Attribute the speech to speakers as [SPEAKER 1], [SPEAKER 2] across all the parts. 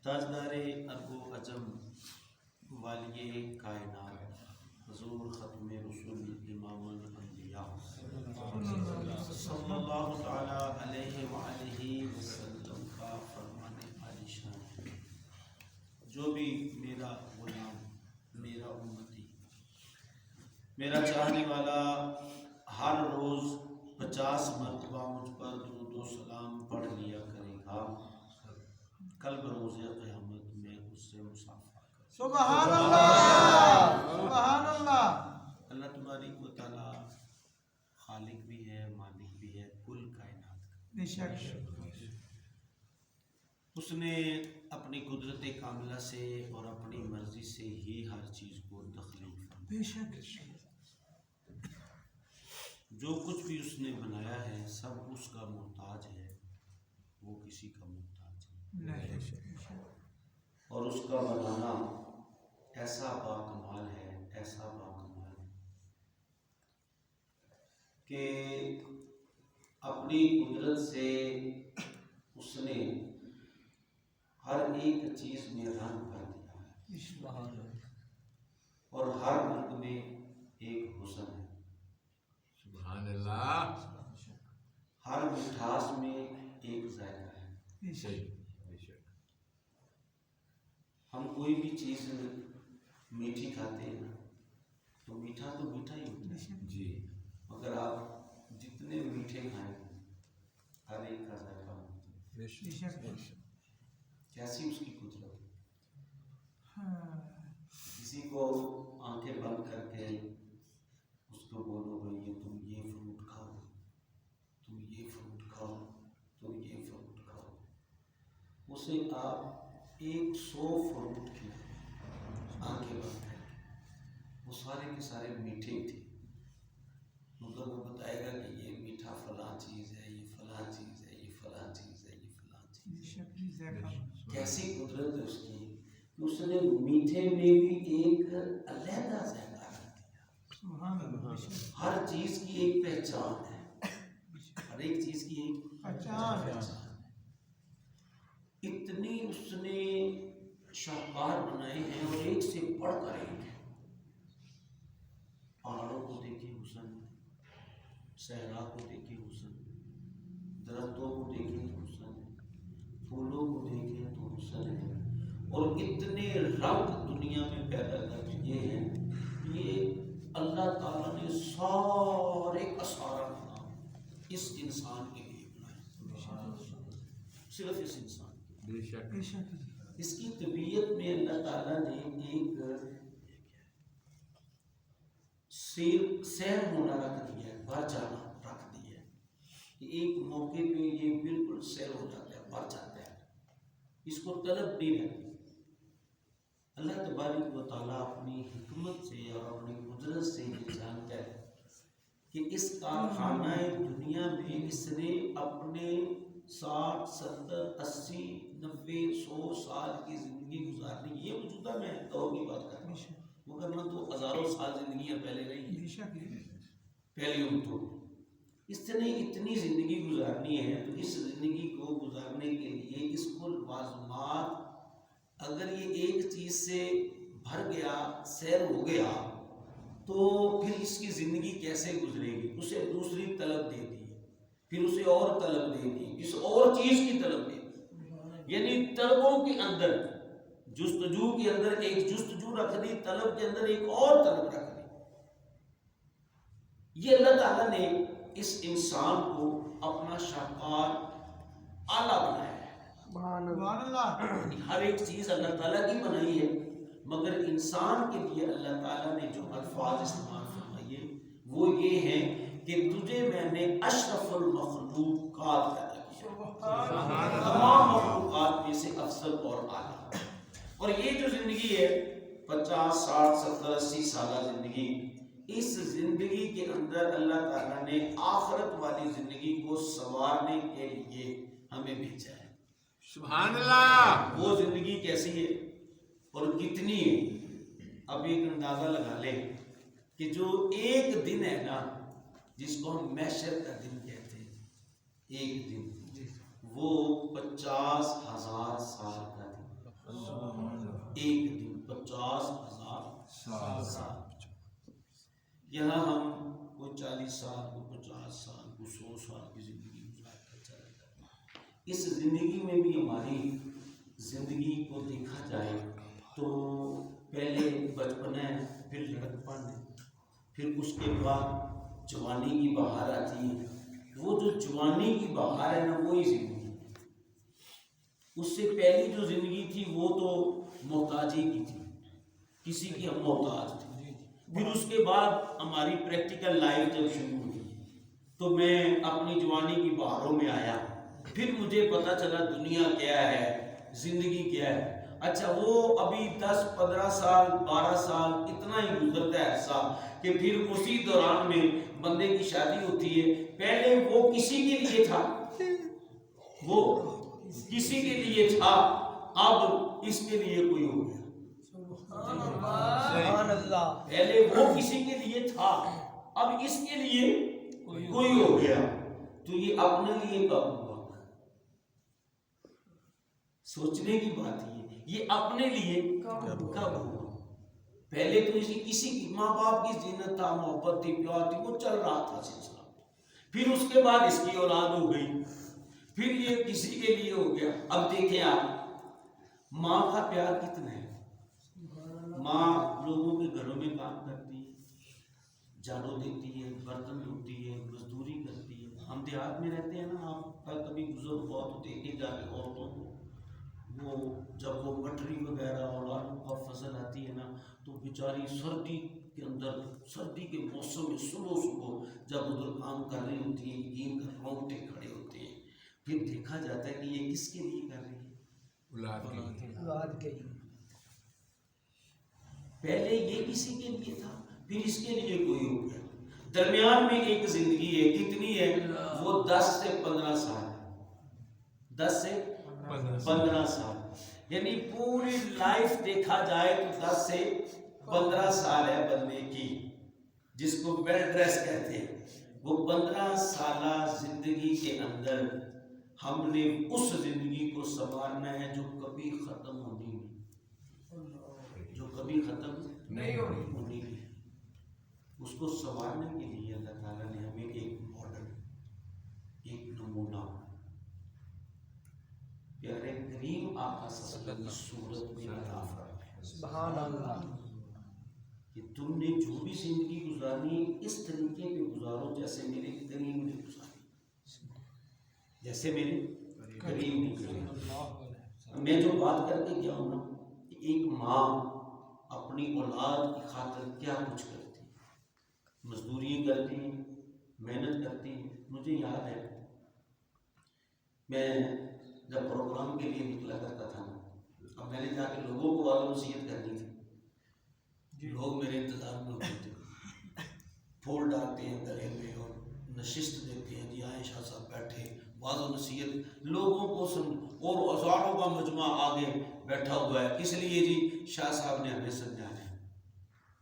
[SPEAKER 1] تاجدار ارب و عجم والی کائنات حضور ختم رسول امام الانبیاء صلی اللہ تعالی علیہ وآلہ وسلم کا فرمان عالی شان ہے، جو بھی میرا غلام، میرا امتی، میرا چاہنے والا ہر روز 50 مرتبہ مجھ پر درود و سلام پڑھ لیا کرے گا، کل بروز قیامت میں اس سے مصافحہ کروں۔
[SPEAKER 2] سبحان اللہ، سبحان اللہ۔
[SPEAKER 1] اللہ تبارک و تعالی خالق بھی ہے، مالک بھی ہے کل کائنات کا۔
[SPEAKER 2] بے شک
[SPEAKER 1] اس نے اپنی قدرت کاملہ سے اور اپنی مرضی سے ہی ہر چیز کو تخلیق فرمایا۔
[SPEAKER 2] بے شک
[SPEAKER 1] جو کچھ بھی اس نے بنایا ہے سب اس کا محتاج ہے، وہ کسی کا محتاج نہیں۔ اور اس کا بنانا ایسا باکمال ہے، ایسا باکمال ہے کہ اپنی قدرت سے اس نے ہر ایک چیز میں رنگ بھر دیا ہے، اور ہر رنگ میں ایک حسن ہے،
[SPEAKER 3] سبحان اللہ،
[SPEAKER 1] ہر مٹھاس میں ایک ذائقہ ہے۔
[SPEAKER 2] بے شک
[SPEAKER 1] ہم کوئی بھی چیز میٹھی کھاتے ہیں نا تو میٹھا ہی ہوتا ہے
[SPEAKER 3] جی
[SPEAKER 1] مگر آپ جتنے میٹھے کھائیں ہر ایک کا ذائقہ ہوتا ہے۔
[SPEAKER 2] بے شک
[SPEAKER 1] کیسی اس کی قدرت ہے۔
[SPEAKER 2] ہاں،
[SPEAKER 1] کسی کو آنکھیں بند کر کے اس کو بولو بھائی تم یہ فروٹ کھاؤ، تم یہ فروٹ کھاؤ، تم یہ فروٹ کھاؤ، اسے آپ 100 فروٹ کی آنکھیں بند کر کے، وہ سارے کے سارے میٹھے تھے، مگر وہ بتائے گا کہ یہ میٹھا فلاں چیز ہے، یہ فلاں چیز ہے، یہ فلاں چیز ہے، یہ فلاں چیز
[SPEAKER 2] بے
[SPEAKER 1] ہے۔
[SPEAKER 2] شک ذائقہ۔
[SPEAKER 1] کیسی قدرت ہے اس کی کہ اس نے میٹھے میں بھی ایک علیحدہ ذائقہ رکھ دیا۔
[SPEAKER 2] سبحان اللہ، بے شک
[SPEAKER 1] ہر چیز کی ایک پہچان ہے، ہر ایک چیز کی ایک
[SPEAKER 2] پہچان ہے۔
[SPEAKER 1] اتنی اس نے شاہکار بنائے ہیں اور ایک سے بڑھ کر ایک ہے۔ پہاڑوں کو دیکھیں حسن، صحرا کو دیکھیں حسن، درختوں کو دیکھیں تو حسن ہے، پھولوں کو دیکھیں تو حسن ہے، اور اتنے رنگ دنیا میں پیدا کر دیے ہیں۔ یہ اللہ تعالیٰ نے سارے کا سارا نظام اس انسان کے لیے بنایا، صرف اس انسان کے لیے۔
[SPEAKER 3] بے شک
[SPEAKER 2] بے شک
[SPEAKER 1] اس کی طبیعت میں اللہ تعالیٰ نے ایک سیر ہونا رکھ دیا ہے، بھر جانا رکھ دیا ہے کہ ایک موقع پہ یہ بالکل سیر ہو جاتا ہے، بھر جاتا ہے، اس کو طلب نہیں رہتی۔ اللہ تبارک و تعالیٰ اپنی حکمت سے اور اپنی قدرت سے یہ جانتا ہے کہ اس کارخانہ دنیا میں اس نے اپنے 60 70 80 90 100 سال کی زندگی گزارنی، یہ موجودہ میں دور کی بات کر رہا ہوں، وہ کرنا تو ہزاروں سال زندگیاں پہلے رہی ہیں،
[SPEAKER 2] بے شک
[SPEAKER 1] پہلی امتوں میں اس نے اتنی زندگی گزارنی ہے، تو اس زندگی کو گزارنے کے لیے اس کو لازمات، اگر یہ ایک چیز سے بھر گیا، سیر ہو گیا، تو پھر اس کی زندگی کیسے گزرے گی؟ اسے دوسری طلب دے دی، پھر اسے اور طلب دے دی، اس اور چیز کی طلب دے دی، یعنی طلبوں کے اندر، جستجو کے اندر ایک جستجو رکھ دی، طلب کے اندر ایک اور طلب رکھ دی۔ یہ اللہ تعالیٰ نے اس انسان کو اپنا شاہکار آلہ بنایا ہے۔
[SPEAKER 2] سبحان اللہ۔
[SPEAKER 1] ہر ایک چیز اللہ تعالیٰ کی بنائی ہے، مگر انسان کے لیے اللہ تعالیٰ نے جو الفاظ استعمال فرمائے وہ یہ ہیں کہ تجھے میں نے اشرف المخلوقات پیدا کیا، تمام مخلوقات میں سے افضل اور اعلیٰ۔ اور یہ جو زندگی ہے 50 60 70 80 سالہ زندگی، اس زندگی کے اندر اللہ تعالیٰ نے آخرت والی زندگی کو سنوارنے کے لیے ہمیں بھیجا ہے۔
[SPEAKER 3] سبحان اللہ،
[SPEAKER 1] وہ زندگی کیسی ہے اور کتنی ہے؟ اب ایک اندازہ لگا لیں کہ جو ایک دن ہے نا، جس کو ہم محشر کا دن کہتے ہیں، ایک دن وہ 50,000 سال کا دن۔ یہاں ہم کوئی 40 سال کوئی 50 سال کوئی 100 سال کی زندگی گزار کر چلا جاتا ہے۔ اس زندگی میں بھی ہماری زندگی کو دیکھا جائے تو پہلے بچپن ہے، پھر لڑکپن ہے، پھر اس کے بعد جوانی کی بہار آتی ہے۔ وہ جو جوانی کی بہار ہے نا، وہی زندگی ہے۔ اس سے پہلی جو زندگی تھی وہ تو محتاجی کی تھی، کسی کی ہم محتاج تھے۔ پھر اس کے بعد ہماری پریکٹیکل لائف جب شروع ہوئی تو میں اپنی جوانی کی بہاروں میں آیا، پھر مجھے پتا چلا دنیا کیا ہے، زندگی کیا ہے۔ اچھا وہ ابھی 10 15 سال 12 سال اتنا ہی گزرتا ہے ایسا کہ پھر اسی دوران میں بندے کی شادی ہوتی ہے۔ پہلے وہ کسی کے لیے تھا، وہ کسی کے لیے تھا، اب اس کے لیے کوئی ہو گیا۔ پہلے وہ کسی کے لیے تھا، اب اس کے لیے کوئی ہو گیا، تو یہ اپنے لیے کب ہوا؟ سوچنے کی بات یہ اپنے لیے کب ہوا؟ پہلے تو کسی کی ماں باپ کی زینت تھا، محبت تھی، پیار تھی، وہ چل رہا تھا سلسلہ۔ پھر اس کے بعد اس کی اولاد ہو گئی، پھر یہ کسی کے لیے ہو گیا۔ اب دیکھیں آپ، ماں کا پیار کتنا ہے۔ ماں لوگوں کے گھروں میں کام کرتی ہے، جھاڑو دیتی ہے، برتن دھوتی ہے، مزدوری کرتی ہے۔ ہم دیہات میں رہتے ہیں نا، آپ کا کبھی گزر ہوا تو دیکھے جا کے عورتوں کو، وہ جب وہ مٹری وغیرہ اور آلو کا فصل آتی ہے نا، تو بیچاری سردی کے اندر، سردی کے موسم میں صبح جب ادھر کام کر رہی ہوتی ہیں، یقین کر رونگٹے کھڑے ہوتے ہیں۔ پھر دیکھا جاتا ہے کہ یہ کس کے لیے کر رہی ہے؟
[SPEAKER 2] اولاد کے لیے۔
[SPEAKER 1] پہلے یہ کسی کے لیے تھا، پھر اس کے لیے کوئی ہو گیا۔ درمیان میں ایک زندگی ہے، کتنی ہے؟ وہ 10 سے 15 سال ہے، 10 سے 15 سال، یعنی پوری لائف دیکھا جائے تو 10 سے 15 سال ہے بندے کی، جس کو ویل ڈریس کہتے ہیں۔ وہ 15 سالہ زندگی کے اندر ہم نے اس زندگی کو سنوارنا ہے جو کبھی ختم ہونی نہیں، جو کبھی ختم نہیں ہونی ہے۔ اس کو سنوارنے کے لیے اللہ تعالیٰ نے ہمیں ایک ماڈل، ایک نمونہ پیارے کریم آقا صلی اللہ علیہ وسلم کی صورت میں عطا فرمایا۔
[SPEAKER 2] سبحان اللہ۔
[SPEAKER 1] کہ تم نے جو بھی زندگی گزارنی اس طریقے پہ گزارو جیسے میرے کریم نے گزاری، جیسے میرے کریم نے گزاری۔ میں جو بات کر کے گیا ہوں نا، کہ ایک ماں اپنی اولاد کی خاطر کیا کچھ کرتی ہے، مزدوری کرتی ہے، محنت کرتی ہے۔ مجھے یاد ہے میں جب پروگرام کے لیے نکلا کرتا تھا نا، اب میں نے جا کے لوگوں کو واضح نصیحت کرنی تھی، لوگ میرے انتظار میں ہوتے تھے، پھول ڈالتے ہیں گلے میں اور نشست دیتے ہیں، جی آئیں شاہ صاحب بیٹھے، واضح نصیحت لوگوں کو اور ہزاروں کا مجمع آگے بیٹھا ہوا ہے، اس لیے جی شاہ صاحب نے ہمیں سمجھانا ہے،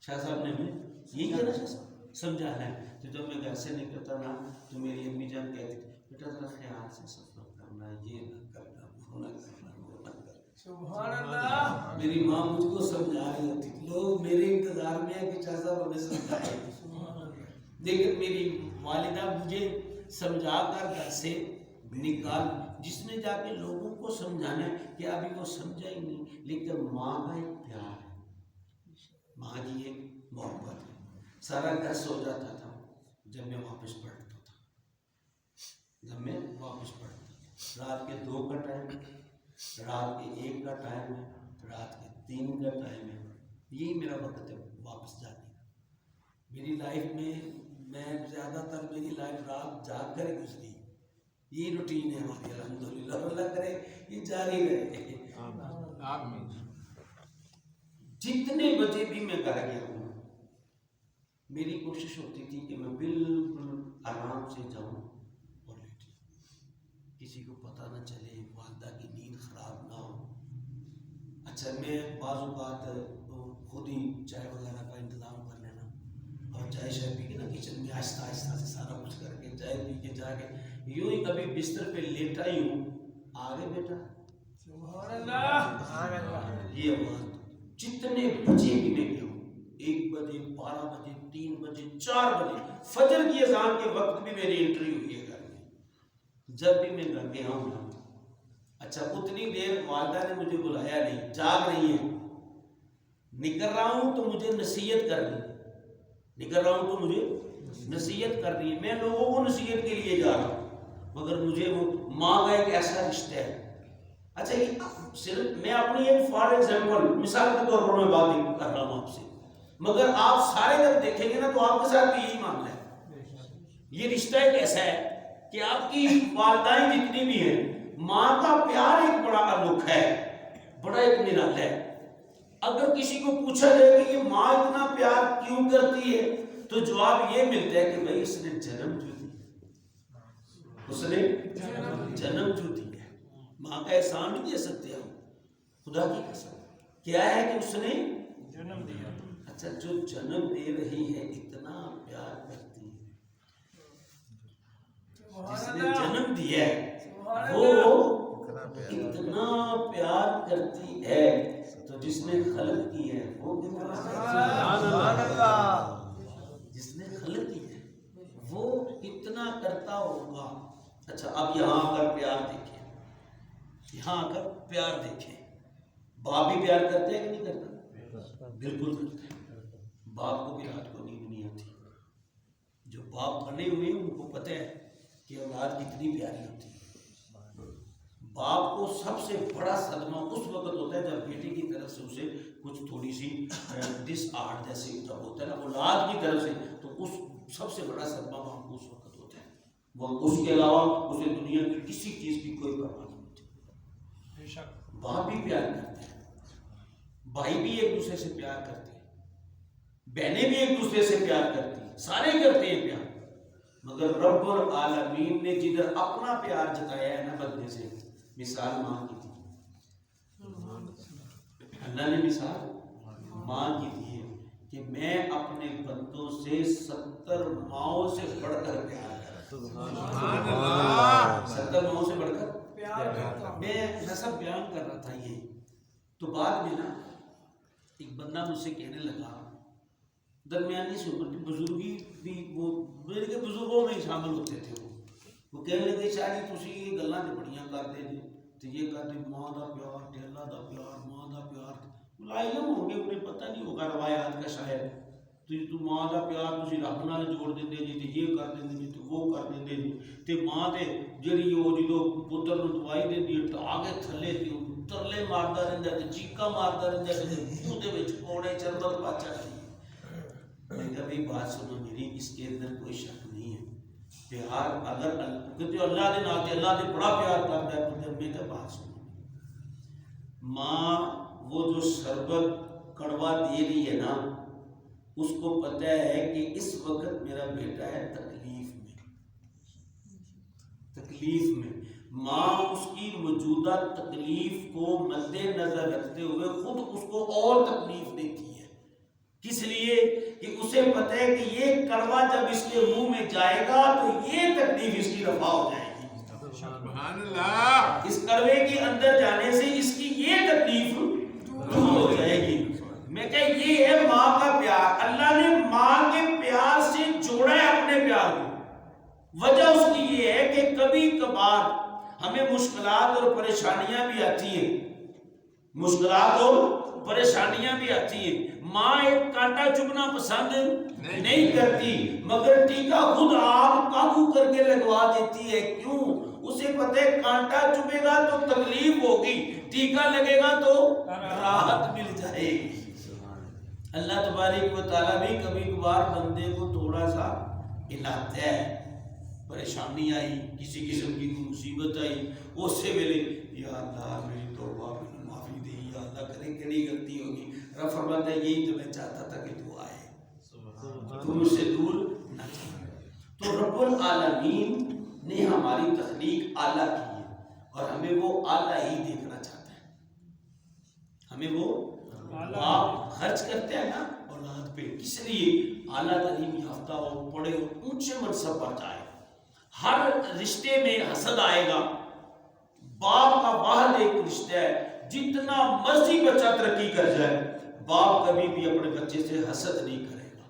[SPEAKER 1] شاہ صاحب نے ہمیں یہی کہنا، شاہ صاحب سمجھانا ہے۔ تو جب میں گھر سے نکلتا نا تو میری امی جان کہتی تھی، بیٹا ذرا خیال سے سفر کرنا، یہ نہ کرنا، وہ نہ کرنا، وہ نہ کرنا۔
[SPEAKER 2] سبحان اللہ۔
[SPEAKER 1] میری ماں مجھ کو سمجھا رہی ہوتی تھی، لوگ میرے انتظار میں ہے کہ شاہ صاحب ہمیں سمجھائے، لیکن میری والدہ مجھے سمجھا کر گھر سے نکال، جس نے جا کے لوگوں کو سمجھانا ہے کہ ابھی وہ سمجھا ہی نہیں، لیکن ماں کا ایک پیار ہے، ماں کی ایک محبت ہے۔ سارا گھر سو جاتا تھا جب میں واپس پڑھتا تھا، جب میں واپس پڑھتا تھا، رات کے 2 کا ٹائم ہے، رات کے 1 کا ٹائم ہے، رات کے 3 کا ٹائم ہے، یہی میرا وقت ہے واپس جانے کا۔ میری لائف میں زیادہ تر میری لائف رات جاگ کر گزری، یہ روٹین ہے ہماری، الحمدللہ، اللہ کرے یہ جاری رہے۔ جتنے بجے بھی میں گھر گیا ہوں، میری کوشش ہوتی تھی کہ میں بالکل آرام سے جاؤں اور لیٹوں، کسی کو پتہ نہ چلے، والدہ کی نیند خراب نہ ہو۔ اچھا میں بعض اوقات خود ہی چائے وغیرہ کا انتظام کر لینا، اور چائے شائے پی کے نا کچن میں آہستہ آہستہ سے سارا کچھ کر کے چائے پی کے جا کے یوں ہی کبھی بستر پہ لیٹا ہی ہوں، آگے بیٹا
[SPEAKER 2] سبحان اللہ۔
[SPEAKER 1] یہ آواز جتنے بجے بھی میں گیا ہوں، 1 بجے 12 بجے 3 بجے 4 بجے فجر کی اذان کے وقت بھی میری انٹری ہوئی ہے گھر میں. جب بھی میں گھر گیا ہوں نا، اچھا اتنی دیر والدہ نے مجھے بلایا نہیں، جاگ رہی ہے، نکل رہا ہوں تو مجھے نصیحت کر رہی ہے، نکل رہا ہوں تو مجھے نصیحت کر رہی ہے. میں لوگوں کو نصیحت کے لیے جا رہا ہوں، مگر مجھے وہ ماں کا ایک ایسا رشتہ ہے. اچھا یہ صرف میں اپنی ایک فار ایگزامپل مثال کے طور پر میں بات کر رہا ہوں آپ سے، مگر آپ سارے جب دیکھیں گے نا تو آپ کے ساتھ بھی یہی معاملہ ہے. یہ رشتہ ایک ایسا ہے کہ آپ کی والدائیں جتنی بھی ہیں، ماں کا پیار ایک بڑا انوکھا ہے، بڑا ایک نرالا ہے. اگر کسی کو پوچھا جائے کہ یہ ماں اتنا پیار کیوں کرتی ہے تو جواب یہ ملتا ہے کہ بھائی اس نے جنم جو دیا، اس نے جنم جو دیا. ماں کا احسان نہیں دے سکتے ہم، خدا کی قسم. کیا ہے کہ اس نے
[SPEAKER 2] جنم دیا.
[SPEAKER 1] اچھا جو جنم دے رہی ہے اتنا پیار کرتی ہے، جس نے جنم دیا ہے وہ اتنا پیار کرتی ہے، تو جس نے خلق کی ہے وہ جس نے خلق کی ہے وہ کتنا کرتا ہوگا. اچھا اب یہاں آ کر پیار دیکھیں، یہاں آ کر پیار دیکھیں. باپ بھی پیار کرتے ہیں کہ نہیں کرتا؟ بالکل کرتے ہیں. باپ کو بھی رات کو نیند نہیں آتی. جو باپ بنے ہوئے ہیں ان کو پتہ ہے کہ اولاد کتنی پیاری ہوتی ہے. باپ کو سب سے بڑا صدمہ اس وقت ہوتا ہے جب بیٹے کی طرف سے اسے کچھ تھوڑی سی ڈس آرٹ جیسے جب ہوتا ہے نا اولاد کی طرف سے، تو اس سب سے بڑا صدمہ باپ کو اس وقت ہوتا ہے. وہ اس کے علاوہ اسے دنیا کی کسی چیز کی کوئی پرواہ نہیں ہوتی. باپ بھی پیار کرتے ہیں، بھائی بھی ایک دوسرے سے پیار کرتے ہیں، بہنیں بھی ایک دوسرے سے پیار کرتی ہیں، سارے کرتے ہیں پیار. مگر رب العالمین نے جدھر اپنا پیار جتایا ہے نا بندے سے، مثال ماں کی تھی. اللہ نے مثال ماں کی دی ہے کہ میں اپنے بندوں سے 70 ماؤں سے بڑھ کر پیار کرتا ہوں. 70 ماؤں سے بڑھ کر میں نسب بیان کر رہا تھا. یہ تو بعد میں نا ایک بندہ مجھ سے کہنے لگا، درمیانی سی عمر کی بزرگی بھی، وہ میرے کے بزرگوں میں شامل ہوتے تھے. وہ کہنے لگے شاید تسی یہ گلاں تے بڑیاں کرتے جی، تو یہ کہتے ماں دا پیار تے اللہ دا پیار، ماں دا پیار علم ہوں گے، انہیں پتہ نہیں ہوگا روایات کا شاید. تو ماں دا پیار تسی رب نال جوڑ دیندے جی، تے یہ کر دیندے جی، تے وہ کر دیندے جی. تے ماں تے جڑی وہ جدوں پتر نوں دوائی دیندی ہے ٹا کے تھلے تے ترلے ماردا رہندا تے چیکاں ماردا رہندا تے منہ دے وچ کوڑے چربت پا چڑھدی. میں کہا بھئی بات سنو میری، اس کے اندر کوئی شک نہیں ہے. پیار اگر کہتے اللہ دے نال تے اللہ دے بڑا پیار کردا ہے بندے. میں کہا بات سنو، ماں وہ جو شربت کڑوا دے رہی ہے نا، اس کو پتہ ہے کہ اس وقت میرا بیٹا ہے تکلیف میں. ماں اس کی موجودہ تکلیف کو مد نظر رکھتے ہوئے خود اس کو اور تکلیف دیتی ہے. کس لیے کہ اسے پتہ ہے کہ یہ کڑوا جب اس کے منہ میں جائے گا تو یہ تکلیف اس کی رفع ہو جائے گی.
[SPEAKER 3] سبحان اللہ.
[SPEAKER 1] اس کڑوے کے اندر جانے سے اس کی یہ تکلیف دور ہو جائے گی. میں کہ یہ ہے ماں کا پیار. اللہ نے ماں کے پیار سے جوڑا ہے اپنے پیار کو. وجہ اس کی یہ ہے کہ کبھی کبھار ہمیں مشکلات اور پریشانیاں بھی آتی ہیں، مشکلات اور پریشانیاں بھی آتی ہیں. ماں ایک کانٹا چبھنا پسند نہیں کرتی، مگر ٹیکا خود آپ قابو کر کے لگوا دیتی ہے. کیوں؟ اسے پتہ ہے کانٹا چبھے گا تو تکلیف ہوگی، ٹیکا لگے گا تو راحت مل جائے گی. اللہ تبارک و تعالیٰ بھی کبھی کبھار بندے کو تھوڑا سا ہلاتا ہے. پریشانی آئی، کسی قسم کی مصیبت آئی، اسی ویلے یا اللہ میری توبہ معافی دے، یا اللہ کرے کڑی غلطی ہوگی. رب فرماتا ہے یہی تو میں چاہتا تھا کہ تو آئے، تم اس سے دور نہ جائے. تو رب العالمین نے ہماری تخلیق اعلیٰ کی ہے اور ہمیں وہ اعلیٰ ہی دیکھنا چاہتا ہے. ہمیں وہ آپ خرچ کرتے ہیں نا اولاد پہ، اس لیے اعلیٰ تعلیم یافتہ ہو، پڑھے ہو، اونچے منصب پر جائے. ہر رشتے میں حسد آئے گا. باپ کا واحد ایک رشتہ ہے، جتنا مرضی بچہ ترقی کر جائے باپ کبھی بھی اپنے بچے سے حسد نہیں کرے گا.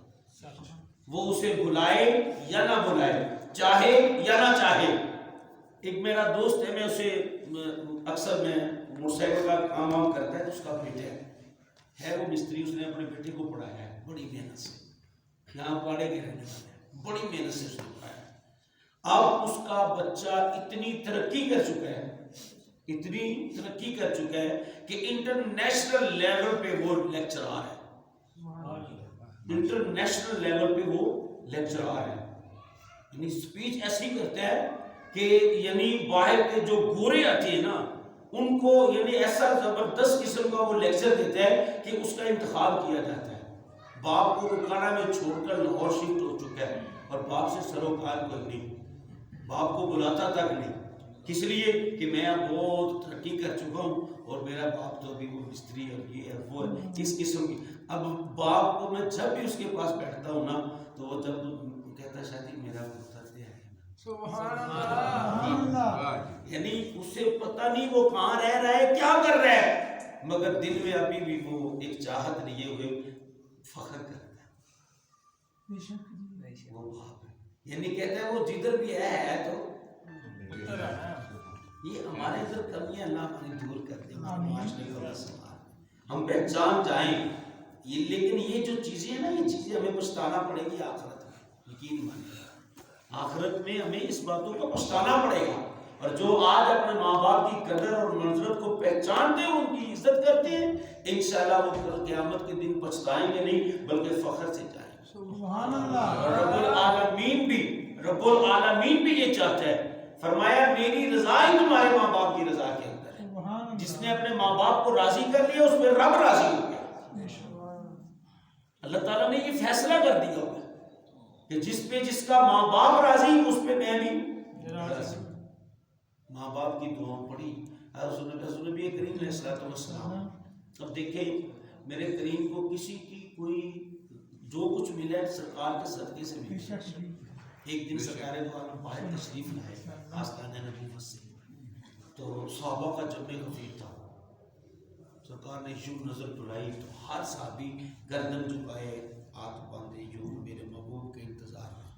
[SPEAKER 1] وہ اسے بلائے یا نہ بلائے، چاہے یا نہ چاہے۔ ایک میرا دوست ہے، میں اسے اکثر میں موٹر سائیکل کا کام وام کرتا ہے، اس کا بیٹا ہے وہ مستری، اس نے اپنے بیٹے کو پڑھایا ہے بڑی محنت سے، یہاں پاڑے کے رہنے والے ہیں، بڑی محنت سے اس نے پڑھایا ہے۔ اب اس کا بچہ اتنی ترقی کر چکا ہے، اتنی ترقی کر چکا ہے کہ انٹرنیشنل لیول پہ وہ لیکچر آ رہا ہے، انٹرنیشنل لیول پہ وہ لیکچر آ رہا ہے، یعنی سپیچ ایسی کرتا ہے کہ یعنی باہر کے جو گورے آتے ہیں نا ان کو یعنی ایسا زبردست قسم کا وہ لیکچر دیتا ہے کہ اس کا انتخاب کیا جاتا ہے۔ باپ کو رکانہ میں چھوڑ کر لاہور شفٹ ہو چکا ہے اور باپ سے سروکار کوئی نہیں، باپ کو بلاتا تک نہیں، کس لیے کہ میں اب بہت ترقی کر چکا ہوں اور میرا باپ تو ابھی وہ مستری اور یہ ہے وہ ہے، اس قسم کی۔ اب باپ کو میں جب بھی اس کے پاس بیٹھتا ہوں نا تو وہ جب کہتا ہے شاید میرا مقتدر ہے،
[SPEAKER 2] سبحان اللہ،
[SPEAKER 1] یعنی اسے پتہ نہیں وہ کہاں رہ رہا ہے، کیا کر رہا ہے، مگر دل میں ابھی بھی وہ ایک چاہت لیے ہوئے فخر کرتا ہے، وہ باپ ہے، یعنی کہتا ہے وہ جدھر بھی ہے تو یہ ہمارے اندر کمیاں اللہ ہمیں دور کر دیں، معاشرے کا سوال ہم پہچان جائیں یہ، لیکن یہ جو چیزیں ہیں نا یہ چیزیں ہمیں پچھتانا پڑے گی آخرت میں، یقین مانیے آخرت میں ہمیں اس باتوں کو پچھتانا پڑے گا۔ اور جو آج اپنے ماں باپ کی قدر اور منزلت کو پہچانتے ہیں، ان کی عزت کرتے ہیں، انشاءاللہ وہ قیامت کے دن پچھتائیں گے نہیں بلکہ فخر سے جائیں گے۔
[SPEAKER 2] سبحان اللہ،
[SPEAKER 1] اور رب العالمین بھی یہ چاہتا ہے، فرمایا میری رضا ہی تمہارے ماں باپ کی رضا کے اندر ہے، جس نے اپنے ماں باپ کو راضی کر لیا اس پہ رب راضی ہو گیا۔ اللہ تعالیٰ نے یہ فیصلہ کر دیا ہوگا کہ جس پہ جس کا ماں باپ راضی اس پہ میں بھی راضی۔ ماں باپ کی دعا پڑھی حضرت نبی کریم علیہ السلام۔ اب دیکھیں میرے کریم کو کسی کی کوئی جو کچھ ملا ہے سرکار کے صدقے سے ملا۔ ایک دن سرکار دو عالم باہر تشریف لائے آستانہ نبوت سے، تو صحابہ کا جمع خفیف تھا، سرکار نے یوں نظر ڈلائی تو ہر صحابی گردن جھکائے ہاتھ باندھے یوں میرے محبوب کے انتظار میں،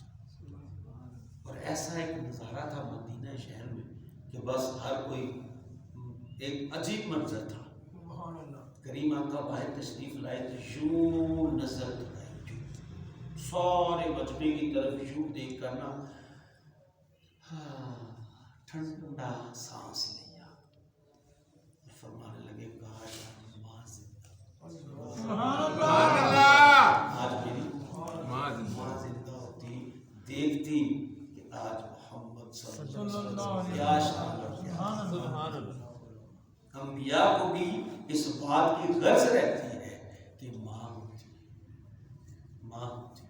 [SPEAKER 1] اور ایسا ایک نظارہ تھا مدینہ شہر میں کہ بس ہر کوئی ایک عجیب منظر تھا۔ کریم آقا باہر تشریف لائے تو یوں نظر ڈلائی، سارے مجمع کی طرف یوں دیکھ کر نا ٹھنڈا سانس لیا، فرمانے لگے کاش ماں زندہ، آج میری ماں زندہ ہوتی، دیکھتی کہ آج محمد صلی اللہ علیہ وسلم کیا شان ہے۔ انبیاء کو بھی اس بات کی غرض رہتی ہے کہ ماں ہوتی، ماں ہوتی،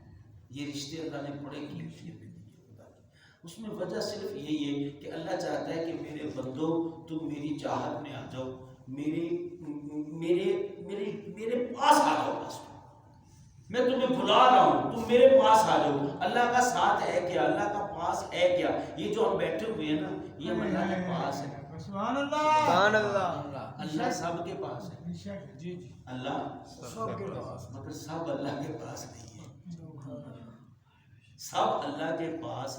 [SPEAKER 1] یہ رشتے اللہ نے بڑے قیمتی ہیں خدا کی، اس میں وجہ صرف یہی ہے کہ اللہ چاہتا ہے کہ میرے بندو تم میری چاہت میں آ جاؤ، میرے پاس آ جاؤ، بس میں تمہیں بلا رہا ہوں تم میرے پاس آ جاؤ۔ اللہ کا ساتھ ہے کیا، اللہ کا پاس ہے کیا، یہ جو ہم بیٹھے ہوئے ہیں نا یہ ہم اللہ کے پاس ہے۔
[SPEAKER 2] سبحان اللہ،
[SPEAKER 1] اللہ سب کے پاس ہے، اللہ
[SPEAKER 2] سب کے پاس،
[SPEAKER 1] مگر سب اللہ کے پاس نہیں ہے، سب اللہ کے پاس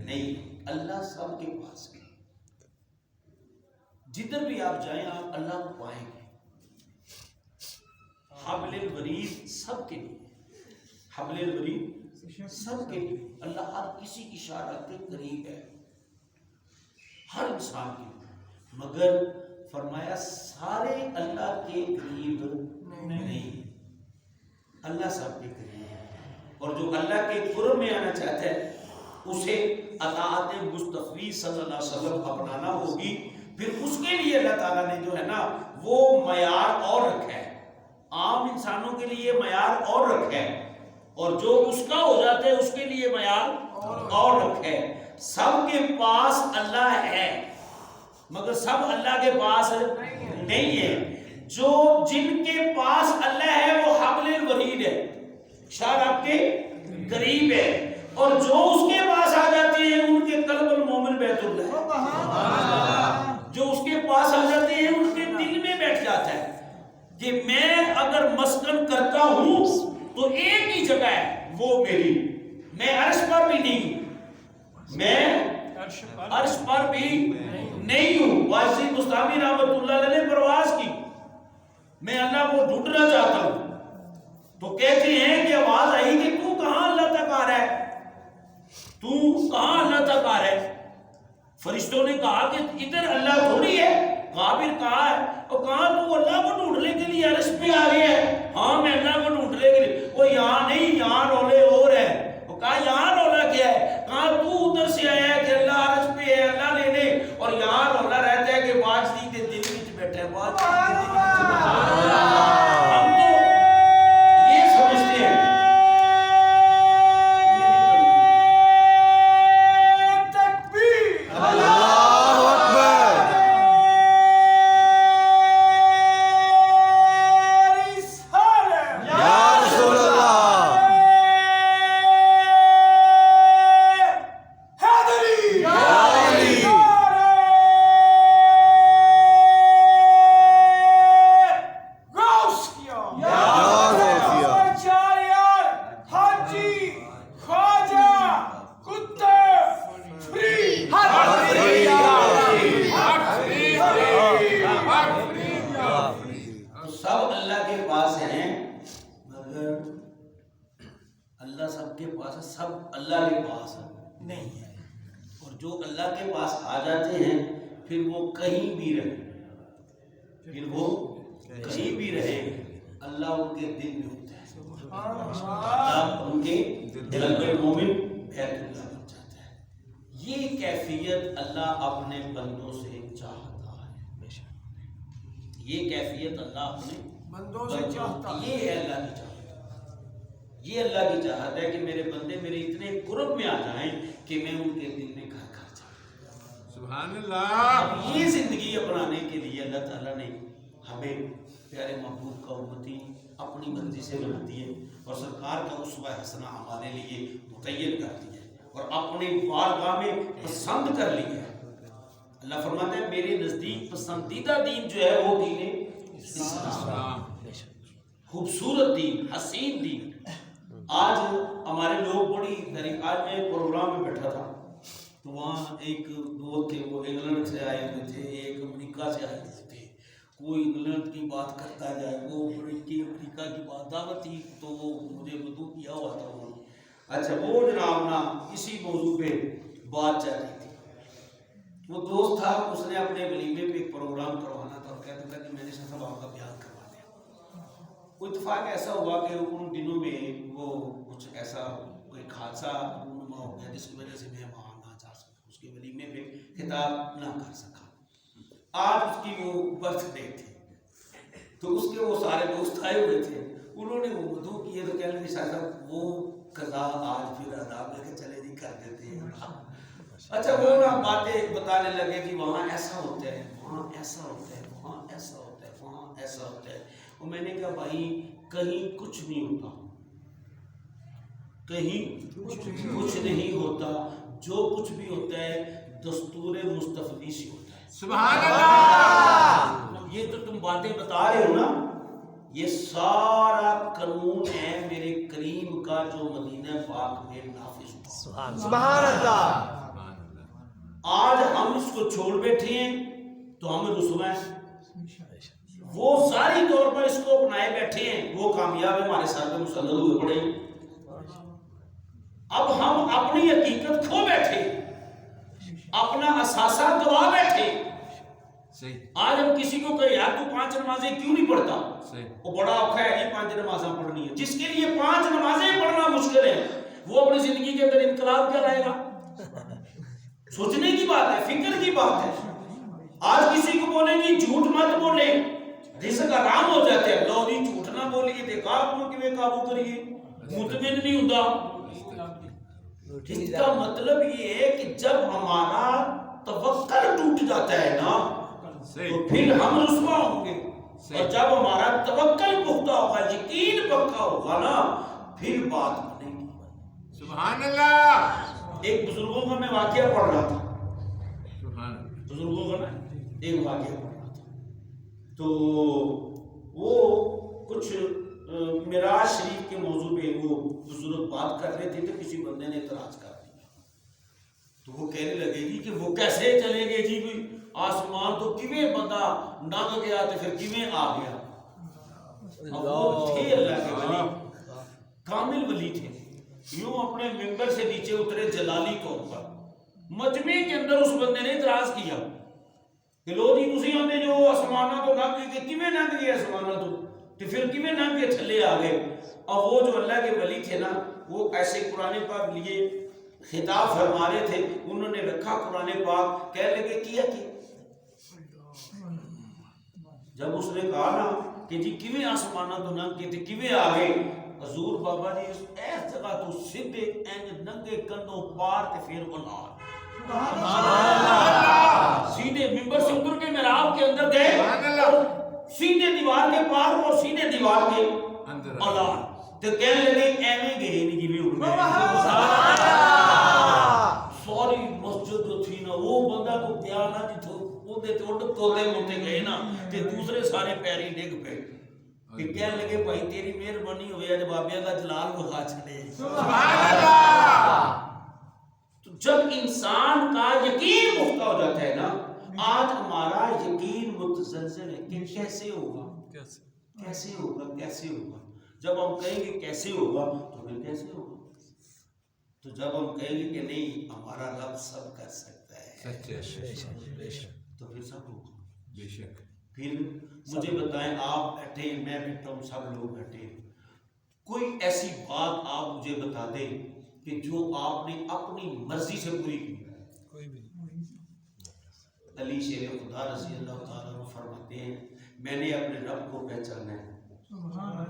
[SPEAKER 1] نہیں، اللہ سب کے پاس ہے۔ جدھر بھی آپ جائیں آپ اللہ کو پائیں گے۔ حبل الورید سب کے لیے، حبل الورید سب کے لیے، اللہ ہر کسی کی شارت کے قریب ہے، ہر انسان کے، مگر فرمایا سارے اللہ کے قریب نہیں، اللہ سب کے قریب ہے، اور جو اللہ کے قرب میں آنا چاہتا ہے اسے اطاعت مصطفی صلی اللہ علیہ وسلم اپنانا ہوگی۔ پھر اس کے لیے اللہ تعالیٰ نے جو ہے نا وہ معیار اور رکھا ہے، عام انسانوں کے لیے معیار اور رکھا ہے، اور جو اس کا ہو جاتا ہے اس کے لیے معیار اور رکھا ہے۔ سب کے پاس اللہ ہے مگر سب اللہ کے پاس نہیں ہے، جو جن کے پاس اللہ ہے وہ حبل الورید ہے، شاید آپ کے قریب ہے، اور جو اس کے پاس آ جاتے ہیں ان کے قلب المومن بیت اللہ ہے، جو اس کے پاس آ جاتے ہیں ان کے دل میں بیٹھ جاتا ہے کہ میں اگر مسکن کرتا ہوں تو ایک ہی جگہ ہے، وہ میری، میں عرش پر بھی نہیں ہوں، میں عرش پر بھی نہیں ہوں۔ واجد مستعمی رحمت اللہ علیہ نے پرواز کی، میں اللہ کو ڈھونڈنا چاہتا ہوں، تو کہتے ہیں کہ آواز آئی کہ تو کہاں اللہ تک آ رہا ہے، تو کہاں اللہ تک آ رہا ہے؟ فرشتوں نے کہا کہ ادھر اللہ تھوڑی ہے، غابر کہا ہے، اور کہاں تو اللہ کو ڈھونڈنے کے لیے عرش پہ آ گیا ہے؟ ہاں میں اللہ کو ڈھونڈنے کے لیے، وہ یہاں نہیں، یہاں رولے اور ہے۔ وہ کہا یہاں رولا کیا ہے؟ کہاں تو ادھر سے آیا ہے کہ اللہ عرش پہ ہے، اللہ لینے، اور یہاں رولا رہتا ہے کہ واجدی کے دل وچ بیٹھا ہے، واجدی کے دل وچ بیٹھا ہے۔ ہم تو یہ سمجھتے ہیں سب اللہ کے پاس ہیں، مگر اللہ سب کے پاس ہے، سب اللہ کے پاس نہیں ہے۔ اور جو اللہ کے پاس آ جاتے ہیں پھر وہ کہیں بھی رہے، پھر وہ کہیں بھی رہے، اللہ ان کے دل میں ہوتا ہے، اللہ ان کے قلب المومن بیت اللہ بن جاتا ہے۔ یہ کیفیت اللہ اپنے بندوں سے چاہتا ہے، یہ کیفیت اللہ اپنے بندوں سے چاہتا ہے، یہ ہے اللہ کی چاہت، یہ اللہ کی چاہت ہے کہ میرے بندے میرے اتنے قرب میں آ جائیں کہ میں ان کے دل میں گھر کر جاؤں۔
[SPEAKER 3] سبحان اللہ۔
[SPEAKER 1] اب یہ زندگی اپنانے کے لیے اللہ تعالیٰ نے ہمیں پیارے محبوب کا امتی اپنی مرضی سے بنا دیے، اور سرکار کا اسوہ حسنہ ہمارے لیے متعین کر دیا اور اپنے بارگاہ میں پسند کر لیا ہے۔ اللہ فرماتا ہے میرے نزدیک پسندیدہ دین جو ہے وہ دین اسلام، خوبصورت دین، حسین دین۔ آج ہمارے لوگ بڑی غریب، آج میں پروگرام میں بیٹھا تھا تو وہاں ایک دوست تھے، وہ انگلینڈ سے آئے ہوئے تھے، ایک امریکہ سے آئے ہوئے تھے، کوئی انگلینڈ کی بات کرتا جائے، وہ امریکہ کی بات دعوت تھی تو وہ مجھے وضو کیا ہوا تھا انہوں نے۔ اچھا وہ جناب نا اسی موضوع پہ بات چل رہی تھی، وہ دوست تھا، اس نے اپنے ولیمے پہ ایک پروگرام کروانا تھا اور کہتا تھا کہ میں نے صاحب آپ کا بیان کروا دیا۔ وہ اتفاق ایسا ہوا کہ ان دنوں میں وہ کچھ ایسا کوئی حادثہ رونما ہو گیا جس کی وجہ سے میں وہاں نہ جا سکا، اس کے ولیمے پہ خطاب نہ کر سکا۔ آج اس کی وہ برتھ ڈے تھی تو اس کے وہ سارے دوست آئے ہوئے تھے، انہوں نے وہ وضو کیے تو کہنے لگے صاحب وہ قضا آج پھر ادا میں کہ چلے نہیں کر دیتے ہیں۔ اچھا وہ نا باتیں بتانے لگے کہ وہاں ایسا ہوتا ہے، وہاں ایسا ہوتا ہے، وہاں ایسا ہوتا ہے، وہاں ایسا ہوتا ہے۔ اور میں نے کہا بھائی کہیں کچھ نہیں ہوتا، کہیں کچھ نہیں ہوتا، جو کچھ بھی ہوتا ہے دستور مصطفی سے ہوتا ہے۔
[SPEAKER 3] سبحان اللہ۔
[SPEAKER 1] یہ تو تم باتیں بتا رہے ہو نا، یہ سارا قانون ہے میرے کریم کا جو مدینہ پاک میں نافذ ہوا۔
[SPEAKER 2] سبحان اللہ۔
[SPEAKER 1] آج ہم اس کو چھوڑ بیٹھے ہیں تو ہمیں رسوا ہے، وہ ظاہری طور پر اس کو اپنائے بیٹھے ہیں، وہ کامیاب ہمارے ساتھ میں مسلط ہوئے پڑے ہیں۔ اب ہم اپنی حقیقت کھو بیٹھے، اپنا اثاثہ گوا بیٹھے۔ آج ہم کسی کو کہے یار تو 5 نمازیں کیوں نہیں پڑھتا، وہ بڑا اوکھا ہے یہ 5 نمازیں پڑھنی ہے۔ جس کے لیے 5 نمازیں پڑھنا مشکل ہے وہ اپنی زندگی کے اندر انقلاب کیا لائے گا؟ سوچنے کی بات ہے، فکر کی بات ہے۔ آج کسی کو بولیں گی جھوٹ مت بولے، رزق حرام ہو جاتے ہیں، لو جی جھوٹ نہ بولیے، دیکھا آپ کو کیویں قابو کریے، مطمئن نہیں ہوتا۔ اس کا مطلب یہ ہے کہ جب ہمارا توکل ٹوٹ جاتا ہے نا تو پھر ہم رسوا ہوں گے، اور جب ہمارا توکل پختہ ہوگا، یقین پکا ہوگا نا، پھر بات بنے گی۔
[SPEAKER 3] سبحان اللہ۔
[SPEAKER 1] ایک بزرگوں کا میں واقعہ پڑھ رہا تھا، بزرگوں کا نا ایک واقعہ پڑھ رہا تھا، تو وہ کچھ معراج شریف کے موضوع پہ وہ بزرگ بات کر رہے تھے تو کسی بندے نے اعتراض کر دیا، تو وہ کہنے لگے جی کہ وہ کیسے چلیں گے جی کوئی آسمان تو کیویں بندہ ننگ گیا تو پھر کیویں آ گیا؟ اب وہ تھے اللہ کے ولی، کامل ولی تھے، یوں اپنے ممبر سے نیچے اترے جلالی طور پر، مجمع کے اندر اس بندے نے اعتراض کیا کہ لو جی تسی آندے جو آسمانہ تو ننگ گئے، کیویں ننگ گئے آسمانہ تو پھر کیویں ننگ کے تھلے آ گئے؟ اور وہ جو اللہ کے ولی تھے نا وہ ایسے قرآن پاک لیے خطاب فرما رہے تھے، انہوں نے رکھا قرآن پاک، کہنے لگے کیا کہ جب اس نے کہا نا کہ جی کیویں آسمانہ تو ننگ کے تھے کیویں آ گئے، حضور بابا جی اس جگہ تو سیدھے اینج ننگے کندوں پار تے پھر اولاد سیدھے ممبر سے اتر کے محراب کے اندر گئے اور سیدھے دیوار کے پار اور سیدھے دیوار کے اولاد تو کہنے لگے ایویں گئے نہیں جی اڑ گئے۔ سوری مسجد جو تھی نا وہ بندہ کو پیا نا جتھو وہ دے تو توتے موتے گئے نا تے دوسرے سارے پیری ڈگ پے کہ کہنے لگے بھائی تیری مہربانی ہوئی ہے بابیا کا جلال بخا چھڑے۔ تو جب انسان کا یقین پختہ ہو جاتا ہے نا، آج ہمارا یقین متزلزل ہے کہ کیسے ہوگا کیسے ہوگا کیسے ہوگا، جب ہم کہیں گے کیسے ہوگا تو پھر کیسے ہوگا، تو جب ہم کہیں گے کہ نہیں ہمارا رب سب کر سکتا ہے تو پھر سب ہوگا
[SPEAKER 3] بے شک۔
[SPEAKER 1] پھر مجھے بتائیں، آپ بیٹھے میں بیٹھا ہوں سب لوگ بیٹھے، کوئی ایسی بات آپ مجھے بتا دیں کہ جو آپ نے اپنی مرضی سے پوری کی؟ علی شیر خدا رضی اللہ تعالیٰ عنہ فرماتے ہیں میں نے اپنے رب کو پہچانا ہے،